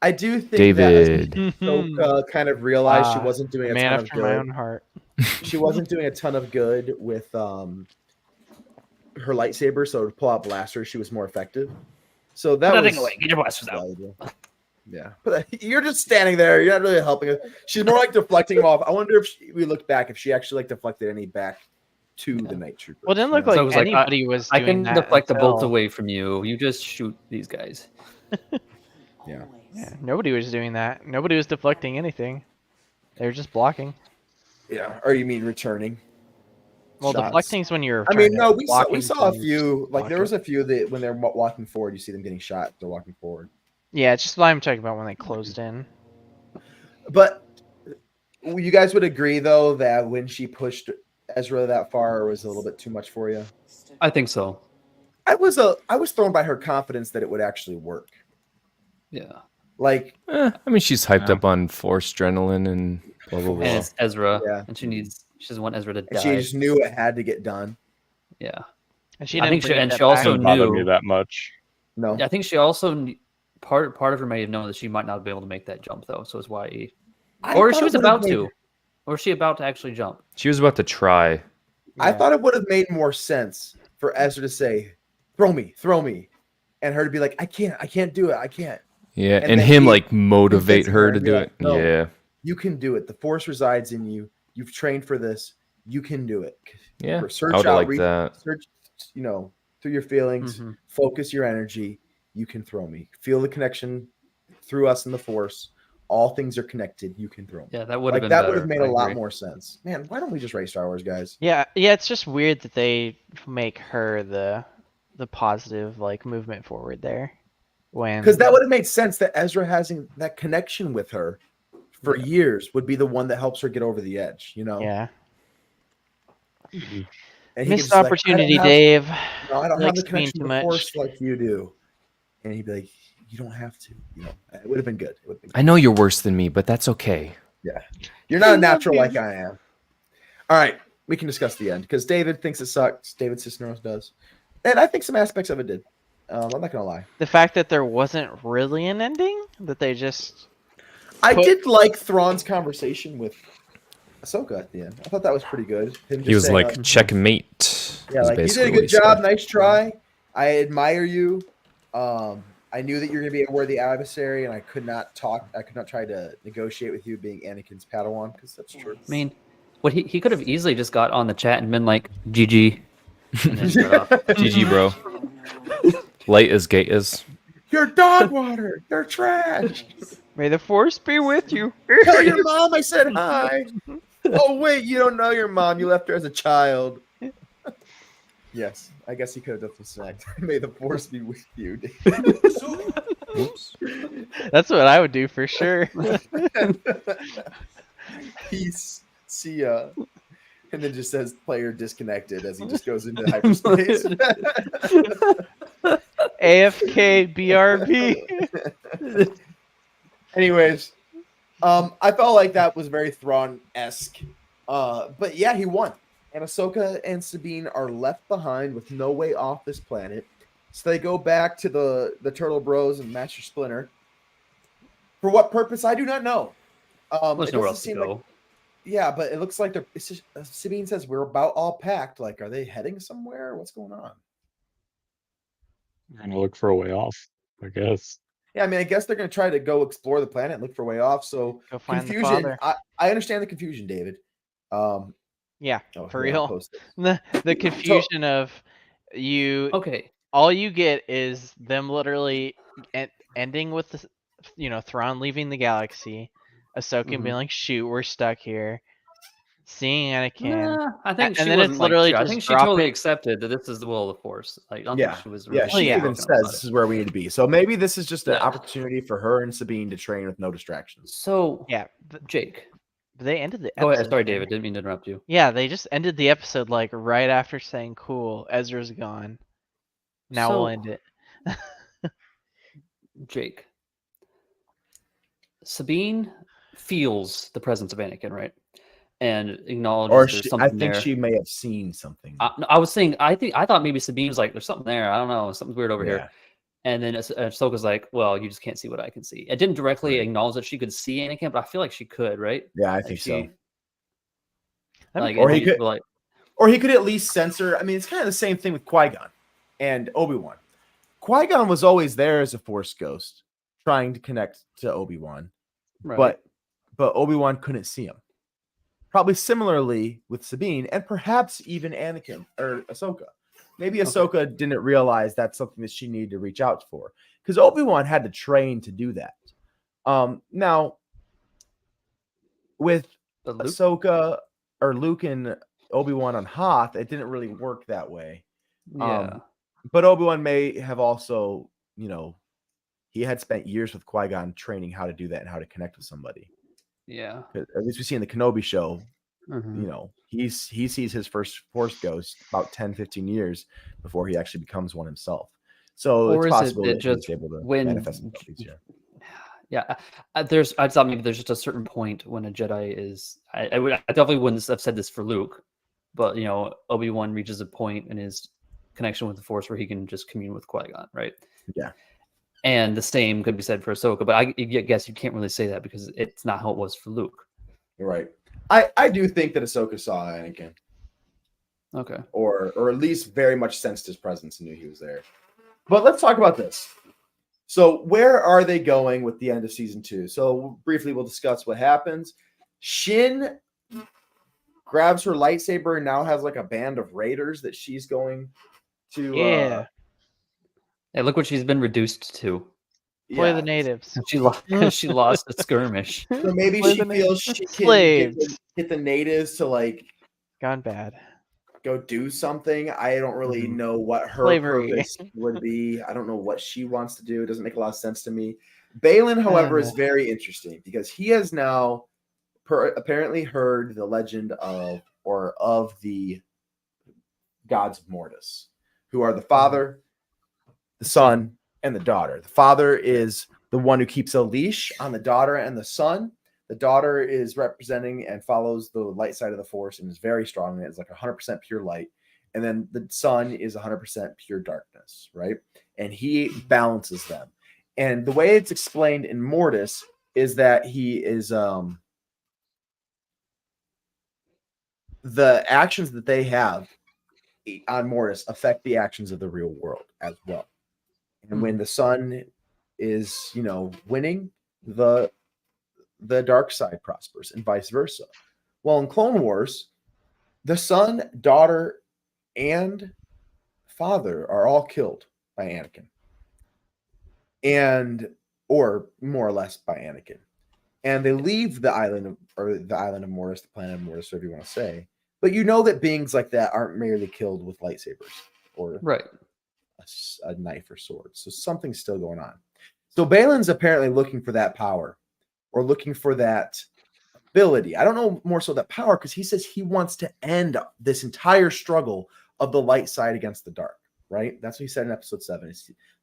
I do think David. that Ahsoka kind of realized she wasn't doing a man ton of after my good. own heart. She wasn't doing a ton of good with her lightsaber, so to pull out blasters, she was more effective. So that Put that was thing away. Get your blasters out. valuable. Yeah, but you're just standing there. You're not really helping her. She's more like deflecting them off. I wonder if we look back, if she actually like deflected any back to the Night Troopers. Well, it didn't look you know? like So it was like, anybody was I doing can that deflect the bolts until- away from you. You just shoot these guys. Yeah. Yeah, nobody was doing that. Nobody was deflecting anything. They were just blocking. Yeah. Or you mean returning? Well, shots. deflecting's when you're. I mean, trying no, to we block saw a into few. Like there block was a few that when they're walking forward, you see them getting shot. They're walking forward. Yeah, it's just what I'm talking about when they closed in. But you guys would agree, though, that when she pushed Ezra that far, it was a little bit too much for you. I think so. I was thrown by her confidence that it would actually work. Yeah. Like, I mean, she's hyped up on Force adrenaline and blah blah blah. And it's Ezra. Yeah. And she doesn't want Ezra to and die. she just knew it had to get done. Yeah. And she I didn't think bring and that she also back. Didn't bother me knew. that much. No, I think she also part of her may have known that she might not be able to make that jump though, so it's why. Or she was about to. Or is she about to actually jump? She was about to try. I thought it would have made more sense for Ezra to say, throw me," and her to be like, I can't do it, I can't. Yeah, And and then him he like motivate convinces her her to and be do like, it. "No." Yeah, You can do it. The Force resides in you. You've trained for this. You can do it. yeah. Search I would out, like that. Search, through your feelings. Mhm. Focus your energy. You can throw me. Feel the connection through us and the Force. All things are connected. You can throw me. Yeah, that would have Like been that better. would have made I a lot agree. more sense. Man, why don't we just write Star Wars, guys? Yeah, it's just weird that they make her the positive like movement forward there. When Because that would have made sense that Ezra having that connection with her for years would be the one that helps her get over the edge. yeah, And he could missed just be like, opportunity, I Dave. don't have Likes the to mean connection too to the Force much. like you do. And he'd be like, you don't have to. It would have been good. It would have been good. I know you're worse than me, but that's okay. You're not a natural like I am. All right, we can discuss the end because David thinks it sucks. David Cisneros does, and I think some aspects of it did. I'm not gonna lie. The fact that there wasn't really an ending, that they just I did like Thrawn's conversation with Ahsoka at the end. I thought that was pretty good. Him He just was saying, like, checkmate. yeah, is like you did basically a what he good job, said. nice try. I admire you. I knew that you're gonna be a worthy adversary, and I could not try to negotiate with you being Anakin's Padawan because that's true. I mean, what he could have easily just got on the chat and been like, GG. And then shut up. GG, bro. Light as gate is. You're dog water. You're trash. may the force be with you. Tell your mom I said hi. Oh wait, you don't know your mom. You left her as a child. Yes, I guess he could have done some snacks. May the Force be with you. Oops. That's what I would do for sure. Peace. See ya. And then just says player disconnected as he just goes into hyperspace. AFK BRB. Anyways, I felt like that was very Thrawn-esque. But yeah, he won. And Ahsoka and Sabine are left behind with no way off this planet. So they go back to the Turtle Bros and Master Splinter. For what purpose, I do not know. There's nowhere else to go. Like, yeah, but it looks like they're. It's just, Sabine says we're about all packed. Like, are they heading somewhere? What's going on? I'm gonna look for a way off, I guess. Yeah, I mean, I guess they're going to try to go explore the planet and look for a way off. So Go find the confusion. father. I understand the confusion, David. Yeah, Oh, for here, I'll real. post it. The confusion of you. Okay. All you get is them literally ending with the, Thrawn leaving the galaxy, Ahsoka being like, "Shoot, we're stuck here." Seeing Anakin, Nah, I think and she then wasn't it's like, literally I just think she totally dropping- accepted that this is the will of the Force. Like, I don't Yeah, think she was yeah. really She yeah. even broken says about this it. is where we need to be. So maybe this is just an Yeah. opportunity for her and Sabine to train with no distractions. So, yeah, Jake, they ended the go episode. ahead. Sorry, there. David. Didn't mean to interrupt you. Yeah, they just ended the episode like right after saying, "Cool, Ezra's gone." Now we'll So- end it. Jake, Sabine feels the presence of Anakin, right? And acknowledges Or there's she, something I think there. she may have seen something. No, I was saying, I thought maybe Sabine was like, there's something there. I don't know. Something's weird over Yeah. here. And then Ahsoka's like, well, you just can't see what I can see. It didn't directly Right. acknowledge that she could see Anakin, but I feel like she could, right? Yeah, I Like think she, so. That'd be like, Or he and could- like, Or he could at least censor. I mean, it's kind of the same thing with Qui-Gon and Obi-Wan. Qui-Gon was always there as a Force ghost, trying to connect to Obi-Wan, right. but Obi-Wan couldn't see him. Probably similarly with Sabine and perhaps even Anakin or Ahsoka. Maybe Ahsoka didn't realize that's something that she needed to reach out for because Obi-Wan had to train to do that. Now with But Luke, Ahsoka or Luke and Obi-Wan on Hoth, it didn't really work that way. yeah. But Obi-Wan may have also, he had spent years with Qui-Gon training how to do that and how to connect with somebody. Yeah. At least we see in the Kenobi show, Mhm. he sees his first Force ghost about 10, 15 years before he actually becomes one himself. So Or it's is it possible that that he's just able to when- manifest himself easier. Yeah, I thought maybe there's just a certain point when a Jedi is. I definitely wouldn't have said this for Luke, but Obi-Wan reaches a point in his connection with the Force where he can just commune with Qui-Gon, right? Yeah. And the same could be said for Ahsoka, but I guess you can't really say that because it's not how it was for Luke. You're right. I do think that Ahsoka saw Anakin, Okay. or at least very much sensed his presence and knew he was there. But let's talk about this. So where are they going with the end of season 2? So briefly, we'll discuss what happens. Shin grabs her lightsaber and now has like a band of raiders that she's going to. Yeah. Hey, look what she's been reduced to. Play the natives. She lost a skirmish. So maybe Play she the feels she can slaves. get the natives to like Gone bad. go do something. I don't really Mhm. know what her Slavery. purpose would be. I don't know what she wants to do. It doesn't make a lot of sense to me. Balin, however, is very interesting because he has now apparently heard the legend of the gods of Mortis, who are the father, the son, and the daughter. The father is the one who keeps a leash on the daughter and the son. The daughter is representing and follows the light side of the Force and is very strong. It's like 100% pure light. And then the son is 100% pure darkness, right? And he balances them. And the way it's explained in Mortis is that he is the actions that they have on Mortis affect the actions of the real world as well. And when the son is, winning, the dark side prospers and vice versa. Well, in Clone Wars, the son, daughter, and father are all killed by Anakin. Or more or less by Anakin. And they leave the island of Mortis, the planet of Mortis, whatever you want to say. But you know that beings like that aren't merely killed with lightsabers or Right. a knife or sword. So something's still going on. So Balin's apparently looking for that power or looking for that ability. I don't know more so that power because he says he wants to end this entire struggle of the light side against the dark, right? That's what he said in episode 7.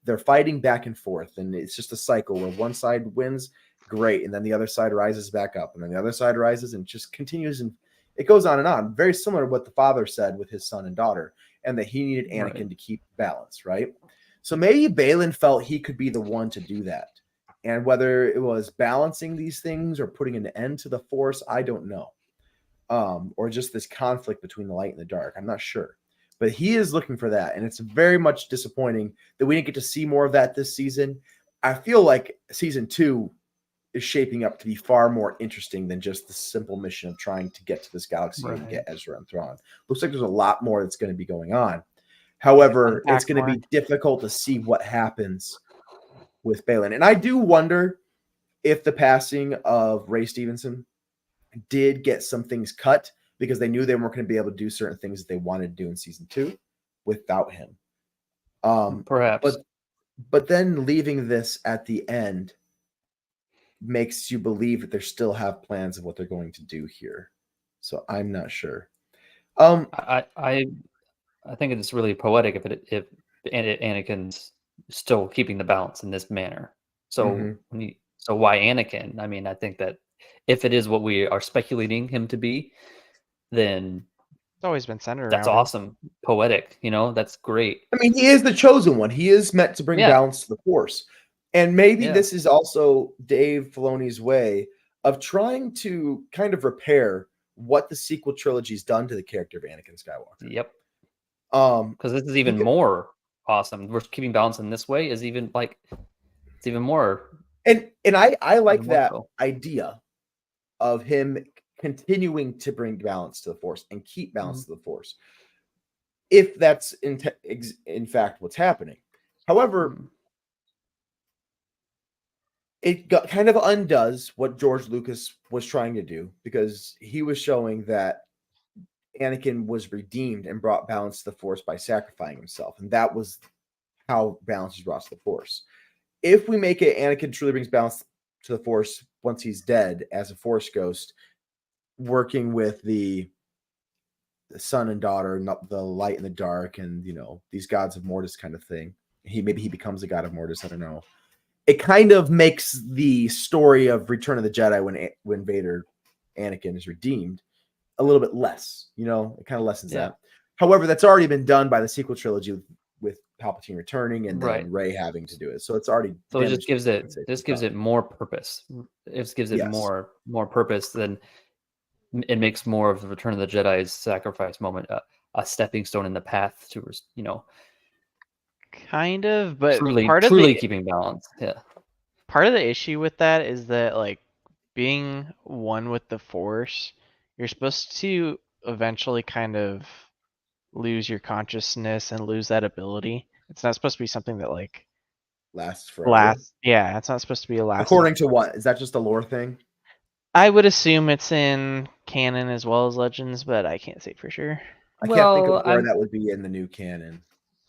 They're fighting back and forth, and it's just a cycle where one side wins, great, and then the other side rises back up, and then the other side rises and just continues, and it goes on and on. Very similar to what the father said with his son and daughter, and that he needed Anakin to keep balance, right? So maybe Balin felt he could be the one to do that. And whether it was balancing these things or putting an end to the Force, I don't know. Or just this conflict between the light and the dark. I'm not sure. But he is looking for that. And it's very much disappointing that we didn't get to see more of that this season. I feel like season 2 is shaping up to be far more interesting than just the simple mission of trying to get to this galaxy and get Ezra and Thrawn. Looks like there's a lot more that's going to be going on. However, it's going to be difficult to see what happens with Balin. And I do wonder if the passing of Ray Stevenson did get some things cut because they knew they weren't going to be able to do certain things that they wanted to do in season 2 without him. Perhaps. But then leaving this at the end makes you believe that they still have plans of what they're going to do here. So I'm not sure. I think it's really poetic if Anakin's still keeping the balance in this manner. So so why Anakin? I mean, I think that if it is what we are speculating him to be, then it's always been centered. That's awesome, poetic. That's great. I mean, he is the chosen one. He is meant to bring balance to the Force, and maybe this is also Dave Filoni's way of trying to kind of repair what the sequel trilogy's done to the character of Anakin Skywalker. Yep. Because this is even more awesome. We're keeping balance in this way is even it's even more. And I like that idea of him continuing to bring balance to the Force and keep balance to the Force, if that's in fact what's happening. However, it kind of undoes what George Lucas was trying to do because he was showing that Anakin was redeemed and brought balance to the Force by sacrificing himself. And that was how balance is brought to the Force. If we make it Anakin truly brings balance to the Force once he's dead as a Force ghost, working with the son and daughter, not the light and the dark, and these gods of Mortis kind of thing. Maybe he becomes a god of Mortis. I don't know. It kind of makes the story of Return of the Jedi when Anakin is redeemed a little bit less, it kind of lessens that. However, that's already been done by the sequel trilogy with Palpatine returning and then Rey having to do it. So it's already it just gives it more purpose. It gives it more purpose than it makes more of the Return of the Jedi's sacrifice moment a stepping stone in the path to kind of, but truly keeping balance. Yeah. Part of the issue with that is that being one with the Force, you're supposed to eventually kind of lose your consciousness and lose that ability. It's not supposed to be something that lasts forever. Yeah, it's not supposed to be a last. According to what? Is that just a lore thing? I would assume it's in canon as well as Legends, but I can't say for sure. I can't think of where that would be in the new canon.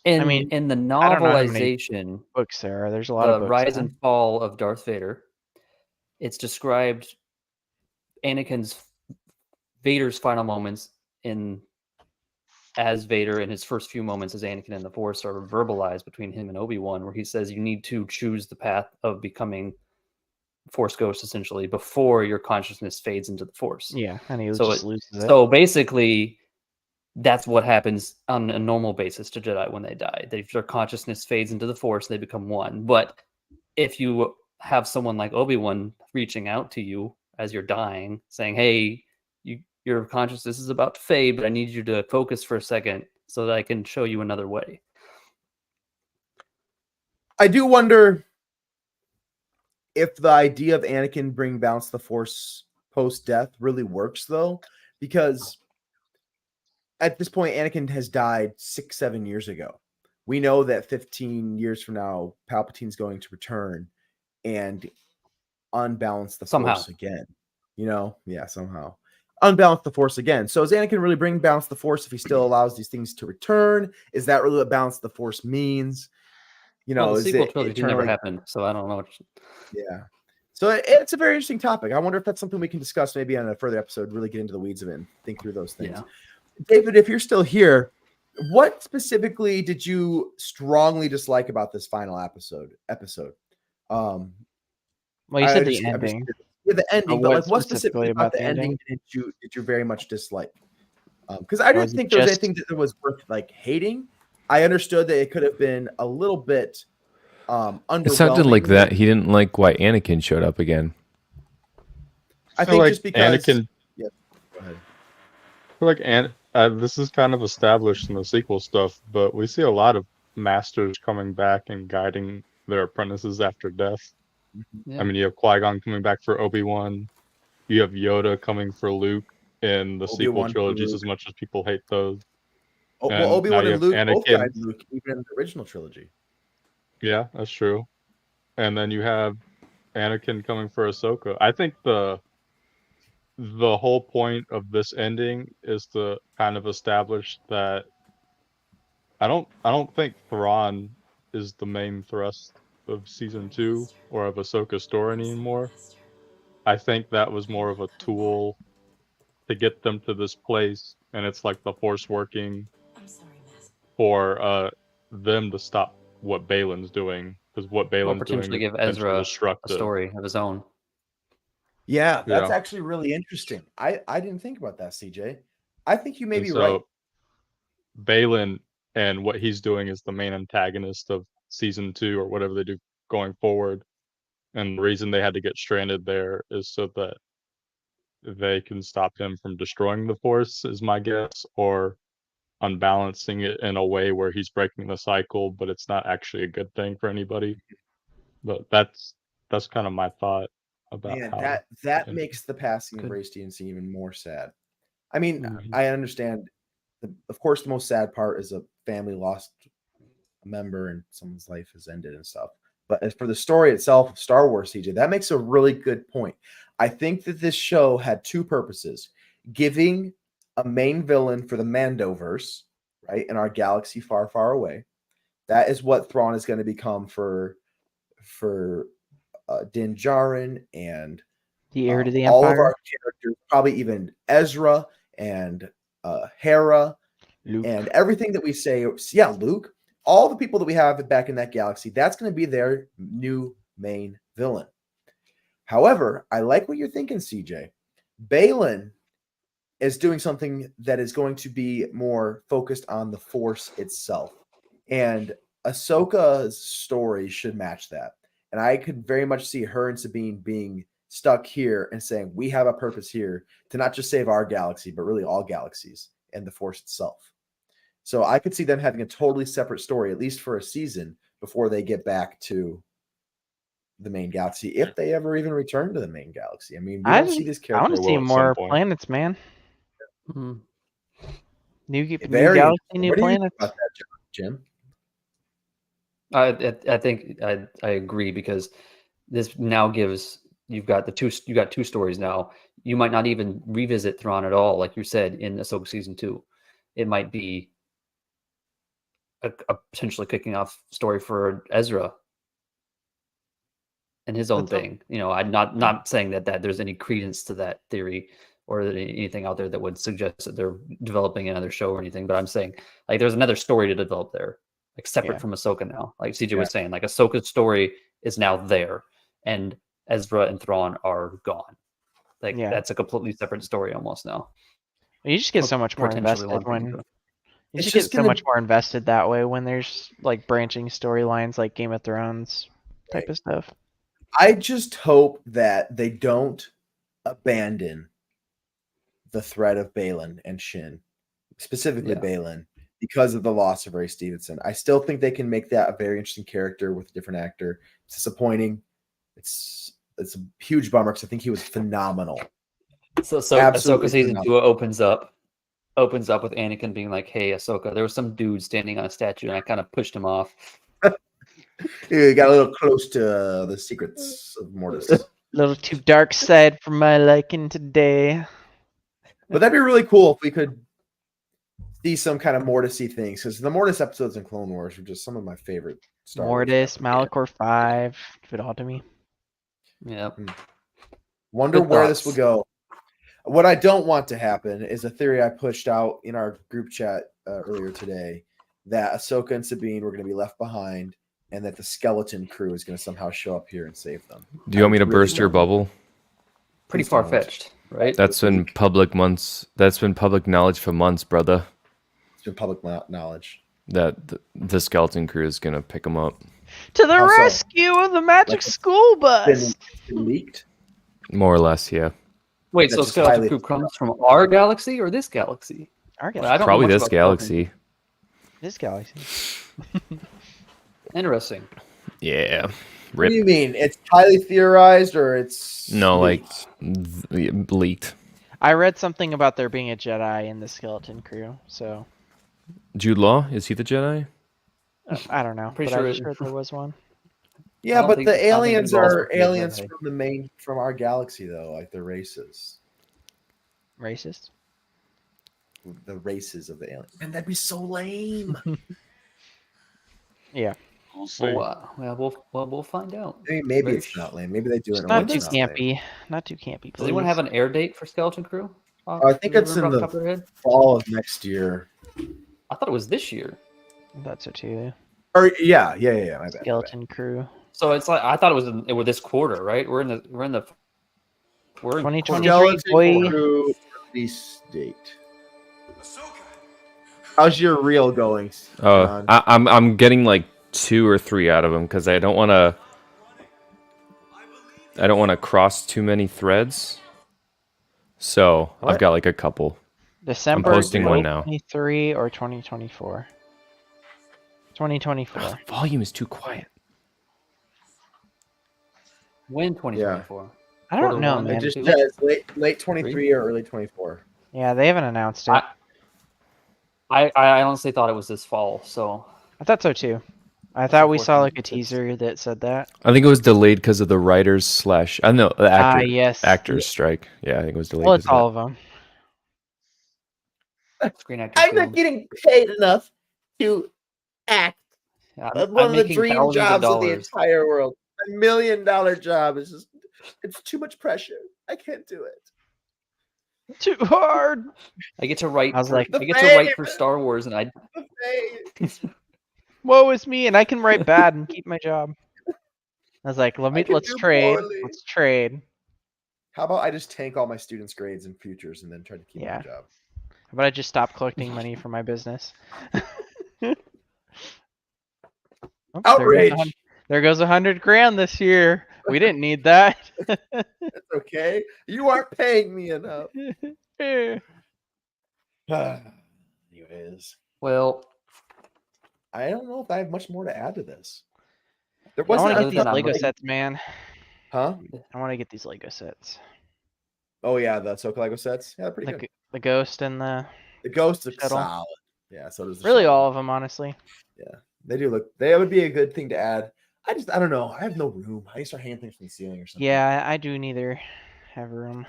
In the novelization books there's a lot of books. Rise and Fall of Darth Vader, it's described Vader's final moments as Vader, and his first few moments as Anakin in the Force are verbalized between him and Obi-Wan, where he says you need to choose the path of becoming Force ghost essentially before your consciousness fades into the Force. Yeah, and he just loses it. So basically, that's what happens on a normal basis to Jedi when they die. If their consciousness fades into the Force, they become one. But if you have someone like Obi-Wan reaching out to you as you're dying, saying, "Hey, your consciousness is about to fade, but I need you to focus for a second so that I can show you another way." I do wonder if the idea of Anakin bringing balance to the Force post-death really works, though, because at this point, Anakin has died 6-7 years ago. We know that 15 years from now, Palpatine's going to return and unbalance the Force again. Somehow. Unbalance the Force again. So is Anakin really bringing balance to the Force if he still allows these things to return? Is that really what balance the Force means? You know, Well, the is sequel it trilogy eternally? never happened, so I don't know. Yeah. So it's a very interesting topic. I wonder if that's something we can discuss maybe on a further episode, really get into the weeds of it and think through those things. Yeah. David, if you're still here, what specifically did you strongly dislike about this final episode? Well, you said the ending. Yeah, the ending, but what like what specifically about the ending did you very much dislike? Because I didn't think there was anything that was worth like hating. I understood that it could have been a little bit underwhelming. It sounded like that he didn't like why Anakin showed up again. I think like just because Anakin. Yeah, go ahead. I feel like this is kind of established in the sequel stuff, but we see a lot of masters coming back and guiding their apprentices after death. Yeah. I mean, you have Qui-Gon coming back for Obi-Wan. You have Yoda coming for Luke in the sequel trilogies, as much as people hate those. Well, Obi-Wan and Luke both guided Luke, even in the original trilogy. Yeah, that's true. And then you have Anakin coming for Ahsoka. I think the whole point of this ending is to kind of establish that I don't think Thrawn is the main thrust of season 2 or of Ahsoka's story anymore. I think that was more of a tool to get them to this place, and it's like the Force working for them to stop what Balin's doing, because what Balin's potentially doing give Ezra destructive. a story of his own. Yeah, that's actually really interesting. I didn't think about that, CJ. I think you may be right. Balin and what he's doing is the main antagonist of season 2 or whatever they do going forward. And the reason they had to get stranded there is so that they can stop him from destroying the Force, is my guess, or unbalancing it in a way where he's breaking the cycle, but it's not actually a good thing for anybody. But that's kind of my thought about how that makes the passing of Ray Stevenson even more sad. I mean, I understand. Of course, the most sad part is a family lost a member and someone's life has ended and stuff. But as for the story itself, Star Wars, CJ, that makes a really good point. I think that this show had two purposes: giving a main villain for the Mandoverse, right, in our galaxy far, far away. That is what Thrawn is going to become for Din Djarin and the heir to the all Empire. of our characters, probably even Ezra and Hera, Luke. and everything that we say. Yeah, Luke. All the people that we have back in that galaxy, that's going to be their new main villain. However, I like what you're thinking, CJ. Balin is doing something that is going to be more focused on the Force itself. And Ahsoka's story should match that. And I could very much see her and Sabine being stuck here and saying, we have a purpose here to not just save our galaxy, but really all galaxies and the Force itself. So I could see them having a totally separate story, at least for a season, before they get back to the main galaxy, if they ever even return to the main galaxy. I mean, we don't see this character. I want to see more planets, man. Mm-hmm. New galaxy, new planets. About that, Jim? I think I agree, because this now gives you got two stories now. You might not even revisit Thrawn at all, like you said in Ahsoka season 2. It might be a potentially kicking off story for Ezra and his own thing. You know, I'm not saying that there's any credence to that theory or anything out there that would suggest that they're developing another show or anything. But I'm saying, like, there's another story to develop there, like separate from Ahsoka now. Like CJ was saying, like Ahsoka's story is now there, and Ezra and Thrawn are gone. Like that's a completely separate story almost now. You just get so much more invested when you just get so much more invested that way when there's like branching storylines like Game of Thrones type of stuff. I just hope that they don't abandon the threat of Balin and Shin, specifically Balin, because of the loss of Ray Stevenson. I still think they can make that a very interesting character with a different actor. It's disappointing. It's a huge bummer because I think he was phenomenal. So Ahsoka season 2 opens up with Anakin being like, "Hey, Ahsoka, there was some dude standing on a statue, and I kind of pushed him off." You got a little close to the secrets of Mortis. A little too dark side for my liking today. But that'd be really cool if we could see some kind of Mortis-y things, because the Mortis episodes in Clone Wars are just some of my favorite Star Wars Mortis, ever. Malachor 5. Give it all to me. Yep. Wonder Good where this will thoughts. go. What I don't want to happen is a theory I pushed out in our group chat earlier today that Ahsoka and Sabine were going to be left behind, and that the skeleton crew is going to somehow show up here and save them. Do you want me to I really burst your don't. bubble? Pretty Please don't. far fetched, right? That's been public months. That's been public knowledge for months, brother. It's been public knowledge. That the skeleton crew is gonna pick them up. To the How so? rescue of the magic Like it's school Been, bus. been leaked. More or less, yeah. Wait, That's so just skeleton highly- crew comes from our galaxy or this galaxy? Our Well, galaxy. I don't know Probably much this about galaxy. This galaxy. skeleton. Interesting. Yeah. What Rip. do you mean? It's highly theorized, or it's No, like leaked? leaked. I read something about there being a Jedi in the skeleton crew, so Jude Law, is he the Jedi? I don't know. Pretty but sure I just it- heard there was one. Yeah, don't but think- the I don't think aliens Jude Law's are supposed to be a aliens Jedi. from our galaxy, though. Like the races, Racist. the races of the aliens, and that'd be so lame. Yeah. We'll see. We'll find out. I mean, maybe Very it's not lame. Maybe they do it. It's in a not way too that's lame. campy. Not too campy. Does anyone please. have an air date for skeleton crew? I think Does it's anyone in off the top of their head? fall of next year. I thought it was this year. That's it too. Or yeah. My bad, my bad. Skeleton crew. So it's like I thought it was this quarter, right? We're in 2023, Skeleton boy. crew release date. How's your reel going? Oh, John? I'm getting like 2 or 3 out of them because I don't want to cross too many threads. So I've What? got like a couple. December posting one now. 2023 or 2024? 2024. Volume is too quiet. When 2024. I don't Quarter know, one, It man. just Two? says late 23 or early 24. Yeah, they haven't announced it. I honestly thought it was this fall. So I thought so too. I thought we saw like a unfortunate. teaser that said that. I think it was delayed because of the writers / I don't know the Yes. actors strike. Yeah, I think it was delayed. Well, it's 'cause of all of them. Screen Actors I'm not Guild. getting paid enough to act. I'm One of the making dream thousands jobs of the dollars. entire world. $1 million job is just, it's too much pressure. I can't do it. Too hard. I get to write. I was like, I get to write for Star Wars, and I The face. Woe is me, and I can write bad and keep my job. I was like, can let's do trade. poorly. Let's trade. How about I just tank all my students' grades and futures and then try to keep Yeah. my job? How about I just stop collecting money for my business? Oh, Outrage. There goes 100 grand this year. We didn't need that. It's okay. You aren't paying me enough. Anyways, well, I don't know if I have much more to add to this. There I wasn't want to other get these than I'm Lego looking- sets, man. Huh? I want to get these Lego sets. Oh yeah, the Ahsoka Lego sets. Yeah, pretty The, good. the ghost and the The ghosts are shuttle. solid. Yeah, so does the really shuttle. all of them, honestly. They do look. They would be a good thing to add. I don't know. I have no room. I need to start hanging things from the ceiling or something. Yeah, I do neither have room.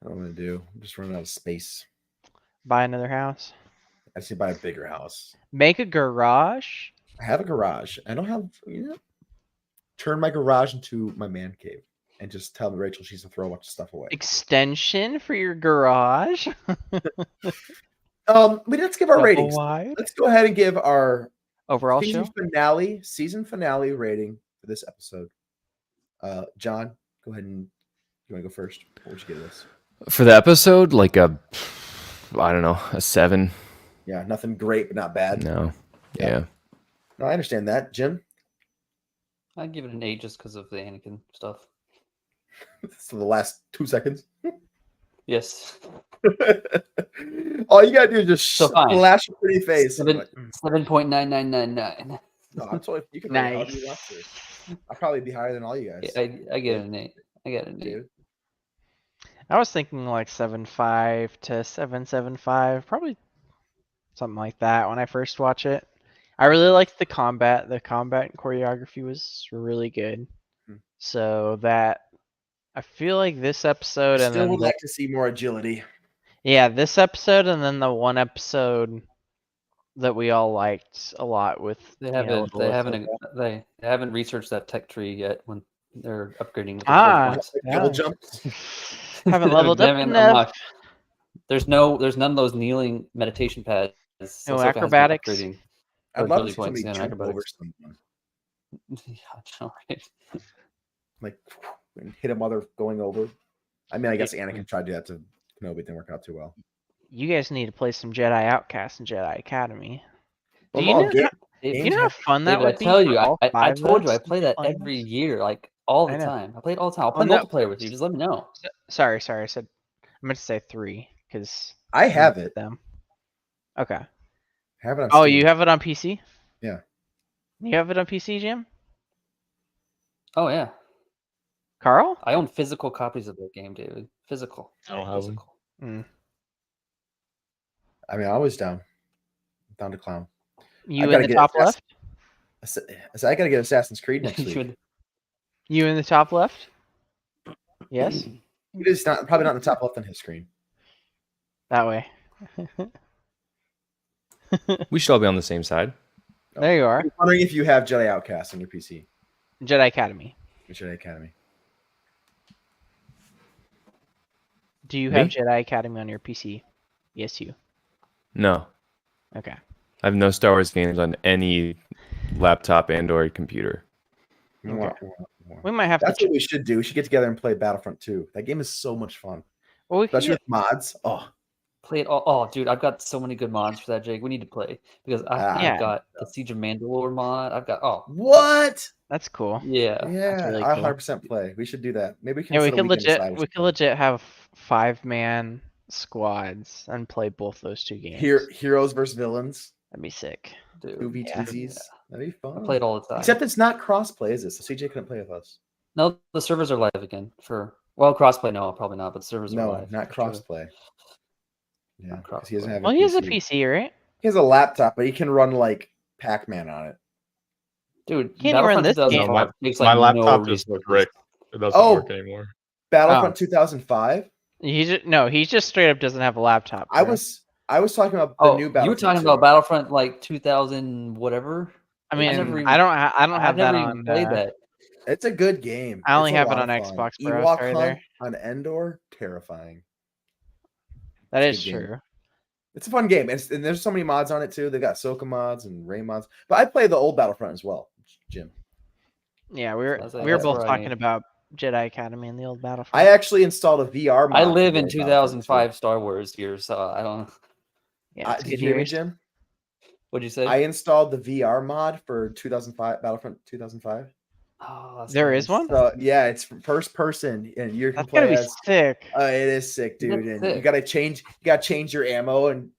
I don't want to do. I'm just running out of space. Buy another house. I just need to buy a bigger house. Make a garage. I have a garage. I don't have. Turn my garage into my man cave and just tell Rachel she's to throw a bunch of stuff away. Extension for your garage. Let's give our Double ratings. wide. Let's go ahead and give our Overall show. season finale rating for this episode. John, go ahead and you want to go first? What would you give this? For the episode, like I don't know, a 7. Yeah, nothing great, but not bad. No. Yeah. Yeah. No, I understand that. Jim? I'd give it an 8 just because of the Anakin stuff. So the last 2 seconds. Yes, All you gotta do is just So fine. flash a pretty face. I'm like, 7.9999. no, I'm totally, you can rate it however you want Nice. to. I'll probably be higher than all you guys. I get it an 8. I got an 8. Dude. I was thinking like 7.5 to 7.75, probably something like that when I first watch it. I really liked the combat. The combat and choreography was really good. Hmm. So that I feel like this episode and Still then would like to see more agility. yeah, this episode and then the one episode that we all liked a lot with They little haven't Ahsoka. they haven't researched that tech tree yet when they're upgrading with the Ah, points. Double yeah. jumps. Haven't leveled They up haven't enough. unlocked- There's none of those kneeling meditation pads. No Ahsoka has been acrobatics. upgrading I'd her love to ability see somebody points and jump over acrobatics. someone, Yeah, I know, right? like and hit a mother going over. I mean, I guess Anakin tried to do that to Kenobi, it didn't work out too well. You guys need to play some Jedi Outcast and Jedi Academy. Do Well, you all know? ga- Do games you know how have- fun that David, I would be? tell for you, all I five told of you I us to play be that playing every this? year, like all I the know. time. I play it all the time. I'll play Oh, no. multiplayer with you. Just let me know. Sorry. I said I meant to say 3 because I have it. them. Okay. Have it on Oh, Steam. you have it on PC? Yeah. You have it on PC, Jim? Oh yeah, Carl? I own physical copies of that game, David. Physical. I don't have them. Physical. I mean, I was down to clown. You gotta in the get top Assassin- left? So I gotta get Assassin's Creed next week. You in the top left? Yes. It is not probably not in the top left on his screen. That way. We should all be on the same side. There you are. I'm wondering if you have Jedi Outcast on your PC. Jedi Academy. Jedi Academy. Do you Me? have Jedi Academy on your PC? Yes, you. No, Okay. I have no Star Wars games on any laptop and or computer. Okay. We might have That's to. what we should do. We should get together and play Battlefront 2. That game is so much fun, Well, we can especially get, with mods. Oh, Play it all. Oh, dude, I've got so many good mods for that, Jake. We need to play because Yeah. I've got the Siege of Mandalore mod. I've got what? that's cool. yeah. Yeah, really I cool. 100% play. We should do that. Maybe we can. Yeah, we set a could weekend aside. legit have 5-man squads and play both those two games. Heroes versus villains. That'd be sick. Dude. 2v2zs. That'd be fun. I play it all the time. Except it's not cross-play, is it? So CJ couldn't play with us. No, the servers are live again for crossplay. No, probably not. But servers are No, live. not for sure. cross-play. Yeah, Not because he doesn't cross-play. have. Well, he has a PC, right? He has a laptop, but he can run like Pac-Man on it. Dude, Can't even run Battlefront this game. 2005 takes My like no laptop is resources. bricked. It doesn't Oh. work anymore. Battlefront 2005. He just straight up doesn't have a laptop. I bro. was talking about the Oh, new you Battlefront. were talking 2. about Battlefront like 2000 whatever. I mean, never even- I don't have I've that never on. even played that. It's a good game. I only It's a have it lot on of fun. Xbox, bro. Ewok Sorry Hunt there. on Endor, terrifying. That It's is a good game. true. It's a fun game, and there's so many mods on it too. They got AHSOKA mods and Ray mods, but I play the old Battlefront as well, Jim. Yeah, we were That's both where I talking am. about Jedi Academy and the old Battlefront. I actually installed a VR mod. I for live in the old Battlefront 2005 Star Wars years, so I don't. Yeah, it's Did good you hear me, years. Jim? What'd you say? I installed the VR mod for 2005 Battlefront 2005. Oh, that's There nice. is one? So yeah, it's first person, and you can That's play gotta be as. sick. It is sick, dude, That's and you sick. gotta change your ammo and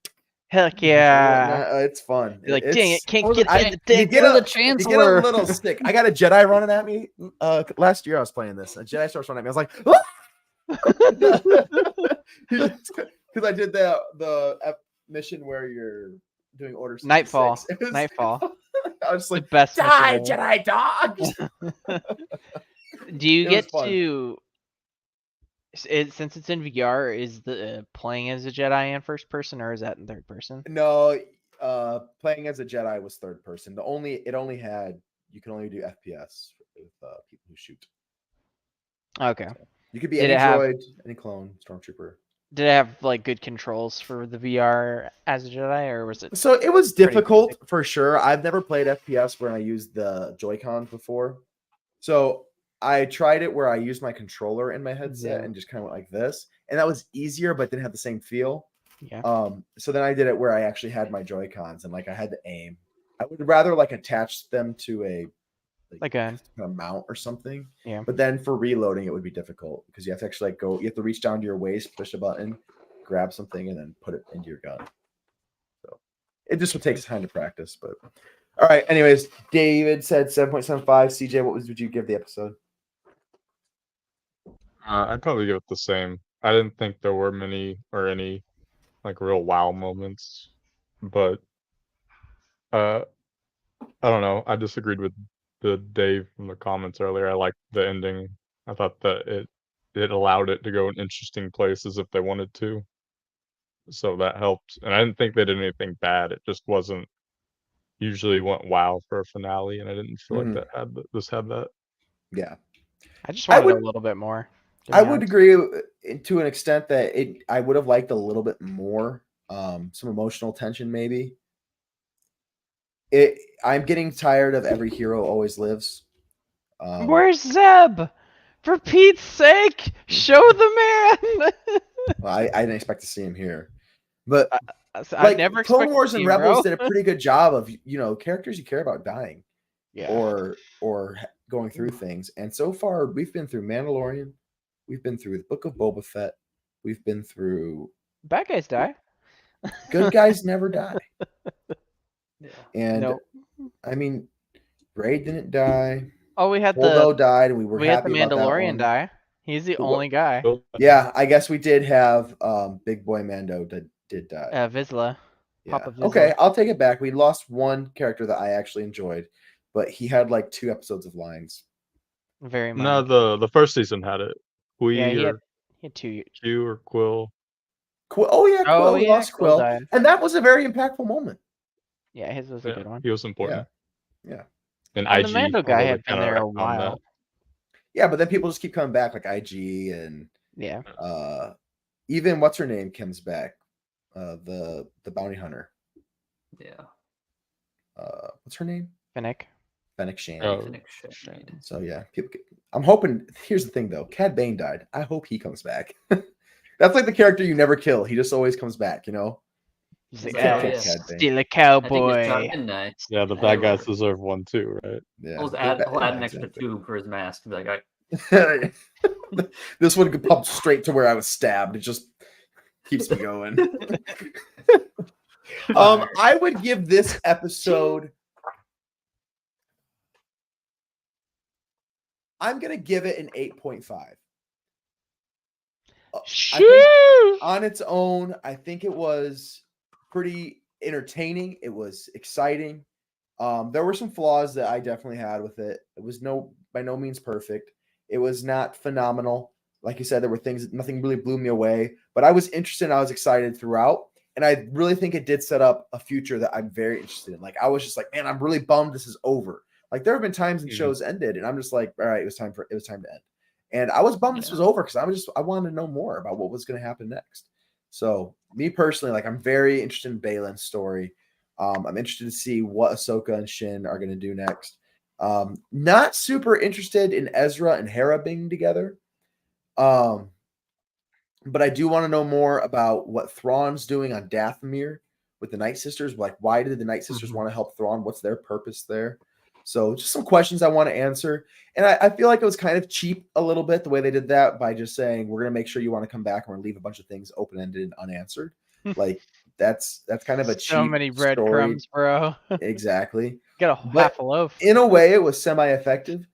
Heck yeah! whatnot. It's fun. You're like, It's- dang it, can't Or get the in cha- the You thing. get You're a, the you get a Chancellor. little sick. I got a Jedi running at me. Last year I was playing this. A Jedi starts running at me. I was like, because I did the mission where you're doing Order 66. Nightfall. It was- Nightfall. I was just The like, best. die, mission ever. Jedi dogs. Do you It was get fun. to? Since it's in VR, is the playing as a Jedi in first person or is that in third person? No, playing as a Jedi was third person. You can only do FPS with people who shoot. Okay. You could be Did any it have- droid, any clone, stormtrooper. Did it have like good controls for the VR as a Jedi, or was it? So it was Pretty difficult basic. for sure. I've never played FPS where I used the Joy-Cons before. So I tried it where I used my controller in my headset Yeah. and just kind of went like this. And that was easier, but didn't have the same feel. Yeah. So then I did it where I actually had my Joy-Cons and like I had to aim. I would rather like attach them to a Like a mount or something. Yeah. But then for reloading, it would be difficult because you have to actually you have to reach down to your waist, push a button, grab something, and then put it into your gun. So it just would take time to practice. But all right. Anyways, David said 7.75. CJ, would you give the episode? I'd probably give it the same. I didn't think there were any like real wow moments, but I don't know. I disagreed with the Dave from the comments earlier. I liked the ending. I thought that it allowed it to go in interesting places if they wanted to. so that helped. And I didn't think they did anything bad. It just wasn't usually went wow for a finale, and I didn't feel like that had this had that. Yeah, I just I wanted would- a little bit more. to I be would honest. agree to an extent that I would have liked a little bit more, some emotional tension maybe. I'm getting tired of every hero always lives. Where's Zeb? For Pete's sake, show the man. Well, I didn't expect to see him here, but I like never Clone expected Wars to and see Rebels bro. did a pretty good job of characters you care about dying Yeah. or going through things. And so far, we've been through Mandalorian, we've been through the Book of Boba Fett, we've been through Bad guys die. good guys never die. Yeah. And Nope. I mean, Rey didn't die. Oh, we had Holdo died, and we were we had the happy about that Mandalorian one. die. He's the But only guy. Yeah, I guess we did have Big Boy Mando did die. Vizsla. Yeah. Papa Vizsla. Okay, I'll take it back. We lost one character that I actually enjoyed, but he had like 2 episodes of lines. Very much. No, the first season had it. Yeah, he or had 2. Q or Quill. Oh yeah, Quill. Oh, We yeah, lost Quill Quill, died. and that was a very impactful moment. Yeah, his was a Yeah, good one. he was important. Yeah. And And IG. the Mando guy although had they been kinda there a retconned while. that. Yeah, but then people just keep coming back, like IG and Yeah. even what's her name comes back, the bounty hunter. Yeah. What's her name? Fennec. Fennec Shand. Oh, Fennec Shand. So yeah, I'm hoping. Here's the thing, though. Cad Bane died. I hope he comes back. That's like the character you never kill. He just always comes back. You know. He's like, Yeah, "I yeah. was Cad Bane. still a I think cowboy. it's John Midnight. Yeah, the I bad guys remember. deserve one too, right? Yeah. He'll add an extra tube for his mask. Be like, This one could pump straight to where I was stabbed. It just keeps me going. I would give this episode. I'm gonna give it an 8.5. On its own, I think it was pretty entertaining. It was exciting. There were some flaws that I definitely had with it. It was by no means perfect. It was not phenomenal. Like you said, there were things, nothing really blew me away, but I was interested and I was excited throughout. And I really think it did set up a future that I'm very interested in. Like, I was just like, man, I'm really bummed this is over. Like, there have been times when shows ended and I'm just like, all right, it was time to end. And I was bummed this was over because I wanted to know more about what was going to happen next. So me personally, like, I'm very interested in Balin's story. I'm interested to see what Ahsoka and Shin are going to do next. Not super interested in Ezra and Hera being together. But I do want to know more about what Thrawn's doing on Dathomir with the Night Sisters. Like, why did the Night Sisters want to help Thrawn? What's their purpose there? So just some questions I want to answer. And I feel like it was kind of cheap a little bit the way they did that by just saying, we're going to make sure you want to come back and we're going to leave a bunch of things open-ended and unanswered. Like, that's kind of a cheap So many breadcrumbs, bro. Exactly. Get half a loaf. In a way, it was semi-effective.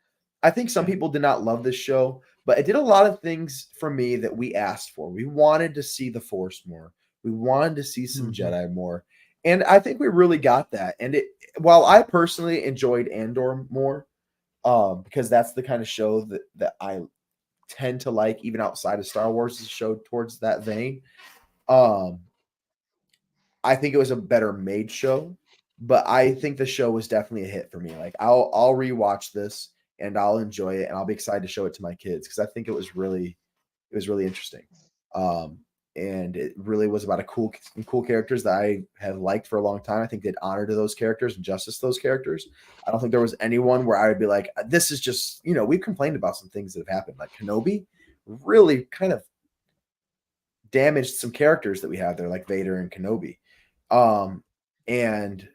I think some people did not love this show, but it did a lot of things for me that we asked for. We wanted to see the Force more. We wanted to see some Jedi more. And I think we really got that. And while I personally enjoyed Andor more, because that's the kind of show that I tend to like, even outside of Star Wars, is a show towards that vein. I think it was a better made show, but I think the show was definitely a hit for me. Like, I'll rewatch this and I'll enjoy it and I'll be excited to show it to my kids because I think it was really interesting. And it really was about cool characters that I have liked for a long time. I think they'd honor to those characters and justice to those characters. I don't think there was anyone where I would be like, this is just, we've complained about some things that have happened. Like Kenobi really kind of damaged some characters that we have there, like Vader and Kenobi. And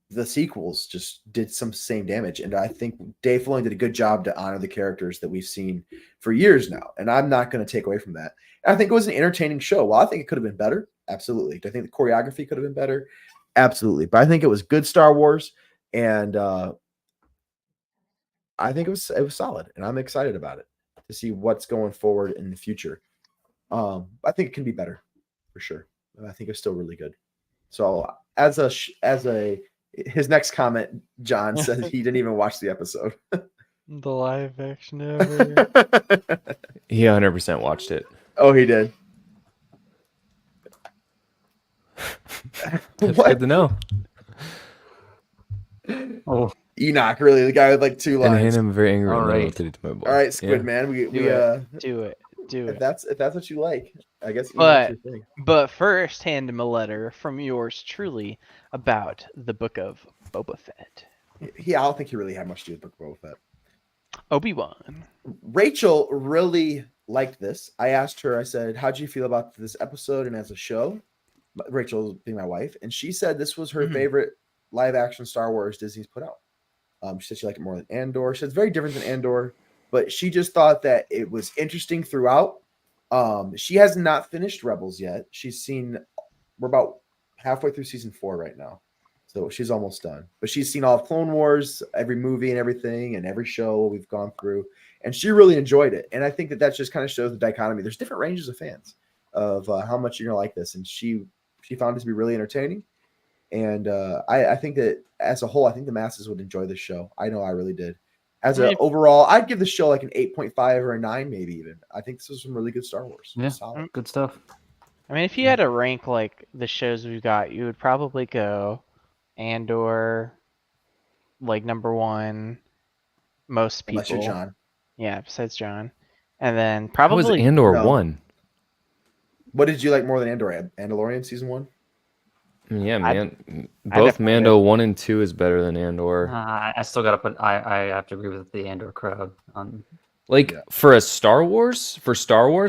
the sequels just did some same damage. And I think Dave Filoni did a good job to honor the characters that we've seen for years now. And I'm not going to take away from that. And I think it was an entertaining show. Well, I think it could have been better. Absolutely. Do I think the choreography could have been better? Absolutely. But I think it was good Star Wars. And I think it was solid. And I'm excited about it to see what's going forward in the future. I think it can be better for sure. I think it's still really good. So his next comment, John says he didn't even watch the episode. The live action ever. He 100% watched it. Oh, he did. That's What? good to know. Oh, Enoch, really, the guy with like 2 And lines. I'm very angry. All All right. right. To my boy. All right, Squid Yeah. Man. We Do it. if that's what you like, I guess Enoch's But your thing. first, hand him a letter from yours truly about the book of Boba Fett. I don't think he really had much to do with Book of Boba Fett. Obi-Wan. Rachel really liked this. I asked her, I said, how'd you feel about this episode and as a show? Rachel being my wife. And she said this was her favorite live action Star Wars Disney's put out. She said she liked it more than Andor. She said it's very different than Andor, but she just thought that it was interesting throughout. She has not finished Rebels yet. We're about halfway through season 4 right now. So she's almost done. But she's seen all of Clone Wars, every movie and everything, and every show we've gone through. And she really enjoyed it. And I think that just kind of shows the dichotomy. There's different ranges of fans of how much you're going to like this. And she found it to be really entertaining. And I think that as a whole, I think the masses would enjoy this show. I know I really did. Overall, I'd give the show like an 8.5 or a 9, maybe even. I think this was some really good Star Wars. yeah, Solid. good stuff. I mean, if you had to rank like the shows we've got, you would probably go Andor, like number 1. Most people. Unless you're John. Yeah, besides John. And then How was probably Andor No. 1? What did you like more than Andor? Mandalorian season 1? Yeah, man. I'd Both have to Mando 1 and 2 is better than Andor. I still got to put. I have to agree with the Andor crowd on. Like Yeah. for Star Wars,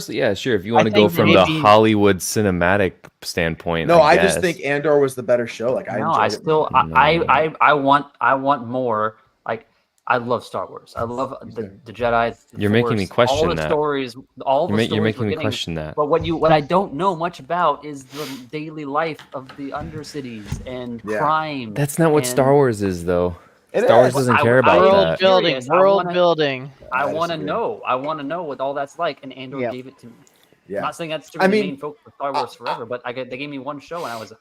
yeah, sure. If you want to go think from the maybe- Hollywood cinematic standpoint, No, I just guess. think Andor was the better show. Like I No, enjoyed I it still. more. I want more. Like I love Star Wars. I love the Jedi. the You're making me Force, question all the that. stories. All the You're stories making we're me getting. question that. But what I don't know much about is the daily life of the Undercities and Yeah. crime. That's not what and Star Wars is, though. It Star Wars is. doesn't I- care I- about World that. building, curious. I world wanna- building. I I want to disagree. know. I want to know what all that's like, and Andor Yep. gave it to me. Yeah. I'm not saying that's to I be the mean, main focus of Star Wars forever, but they gave me one show, and I was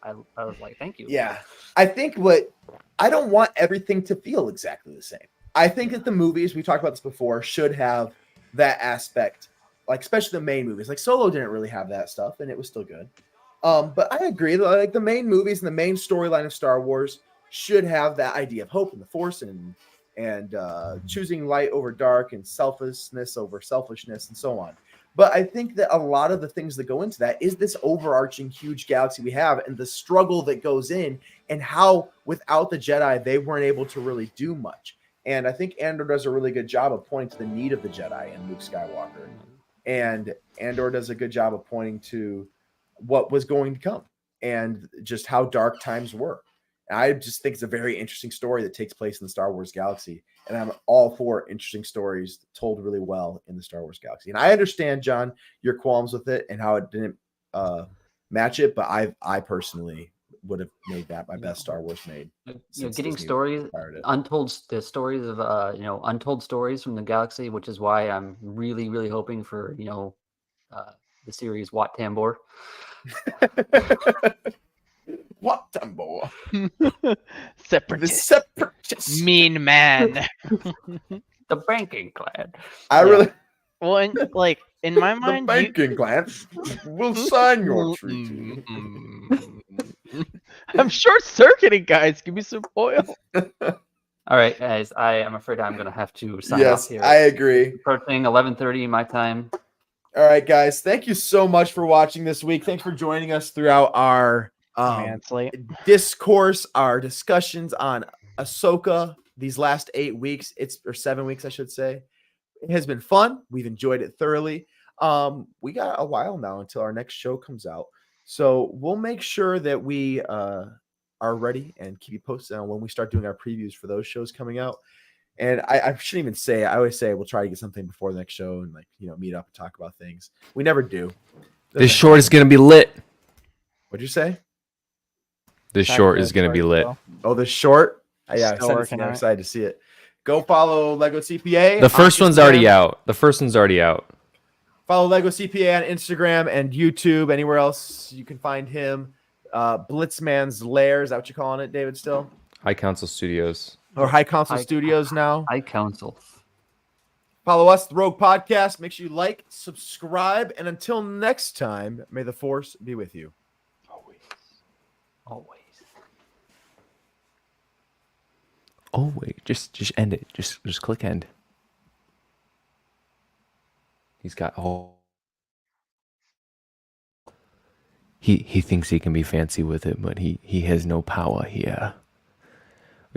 like, thank you. Yeah. I think I don't want everything to feel exactly the same. I think that the movies, we talked about this before, should have that aspect, like especially the main movies. Like Solo didn't really have that stuff, and it was still good. But I agree, like the main movies and the main storyline of Star Wars should have that idea of hope and the Force and choosing light over dark and selflessness over selfishness and so on. But I think that a lot of the things that go into that is this overarching huge galaxy we have and the struggle that goes in and how without the Jedi, they weren't able to really do much. And I think Andor does a really good job of pointing to the need of the Jedi and Luke Skywalker. And Andor does a good job of pointing to what was going to come and just how dark times were. And I just think it's a very interesting story that takes place in the Star Wars galaxy. And I'm all for interesting stories told really well in the Star Wars galaxy. And I understand, John, your qualms with it and how it didn't match it, but I personally would have made that my best Star Wars made. Getting Disney stories, acquired it. untold stories from the galaxy, which is why I'm really, really hoping for the series Wat Tambor. What Dumbo? The Separatist. separatists. Mean man. The banking clan. I Yeah. really Well, in my the mind, banking clans will sign your treaty. I'm short circuiting, guys. Give me some oil. All right, guys. I am afraid I'm gonna have to sign Yes, off here. I agree. Approaching 11:30 my time. All right, guys. Thank you so much for watching this week. Thanks for joining us throughout our Man, it's late. discourse, our discussions on Ahsoka these last 8 weeks. Or 7 weeks, I should say. It has been fun. We've enjoyed it thoroughly. We got a while now until our next show comes out. So we'll make sure that we are ready and keep you posted on when we start doing our previews for those shows coming out. And I shouldn't even say it. I always say we'll try to get something before the next show and meet up and talk about things. We never do. This short is going to be lit. What'd you say? This short is going to be lit. Oh, the short? Yeah, Still working I'm on it. excited to see it. Go follow Lego CPA. The first on one's already Instagram. out. The first one's already out. Follow Lego CPA on Instagram and YouTube. Anywhere else you can find him. Blitzman's Lair. Is that what you're calling it, David, still? High Council Studios. Or High Council High- Studios now. I counsel. Follow us, the Rogue Podcast. Make sure you like, subscribe, and until next time, may the Force be with you. Always. Oh wait, just end it. Just click end. He's got He thinks he can be fancy with it, but he has no power here.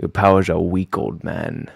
Your power's a weak old man.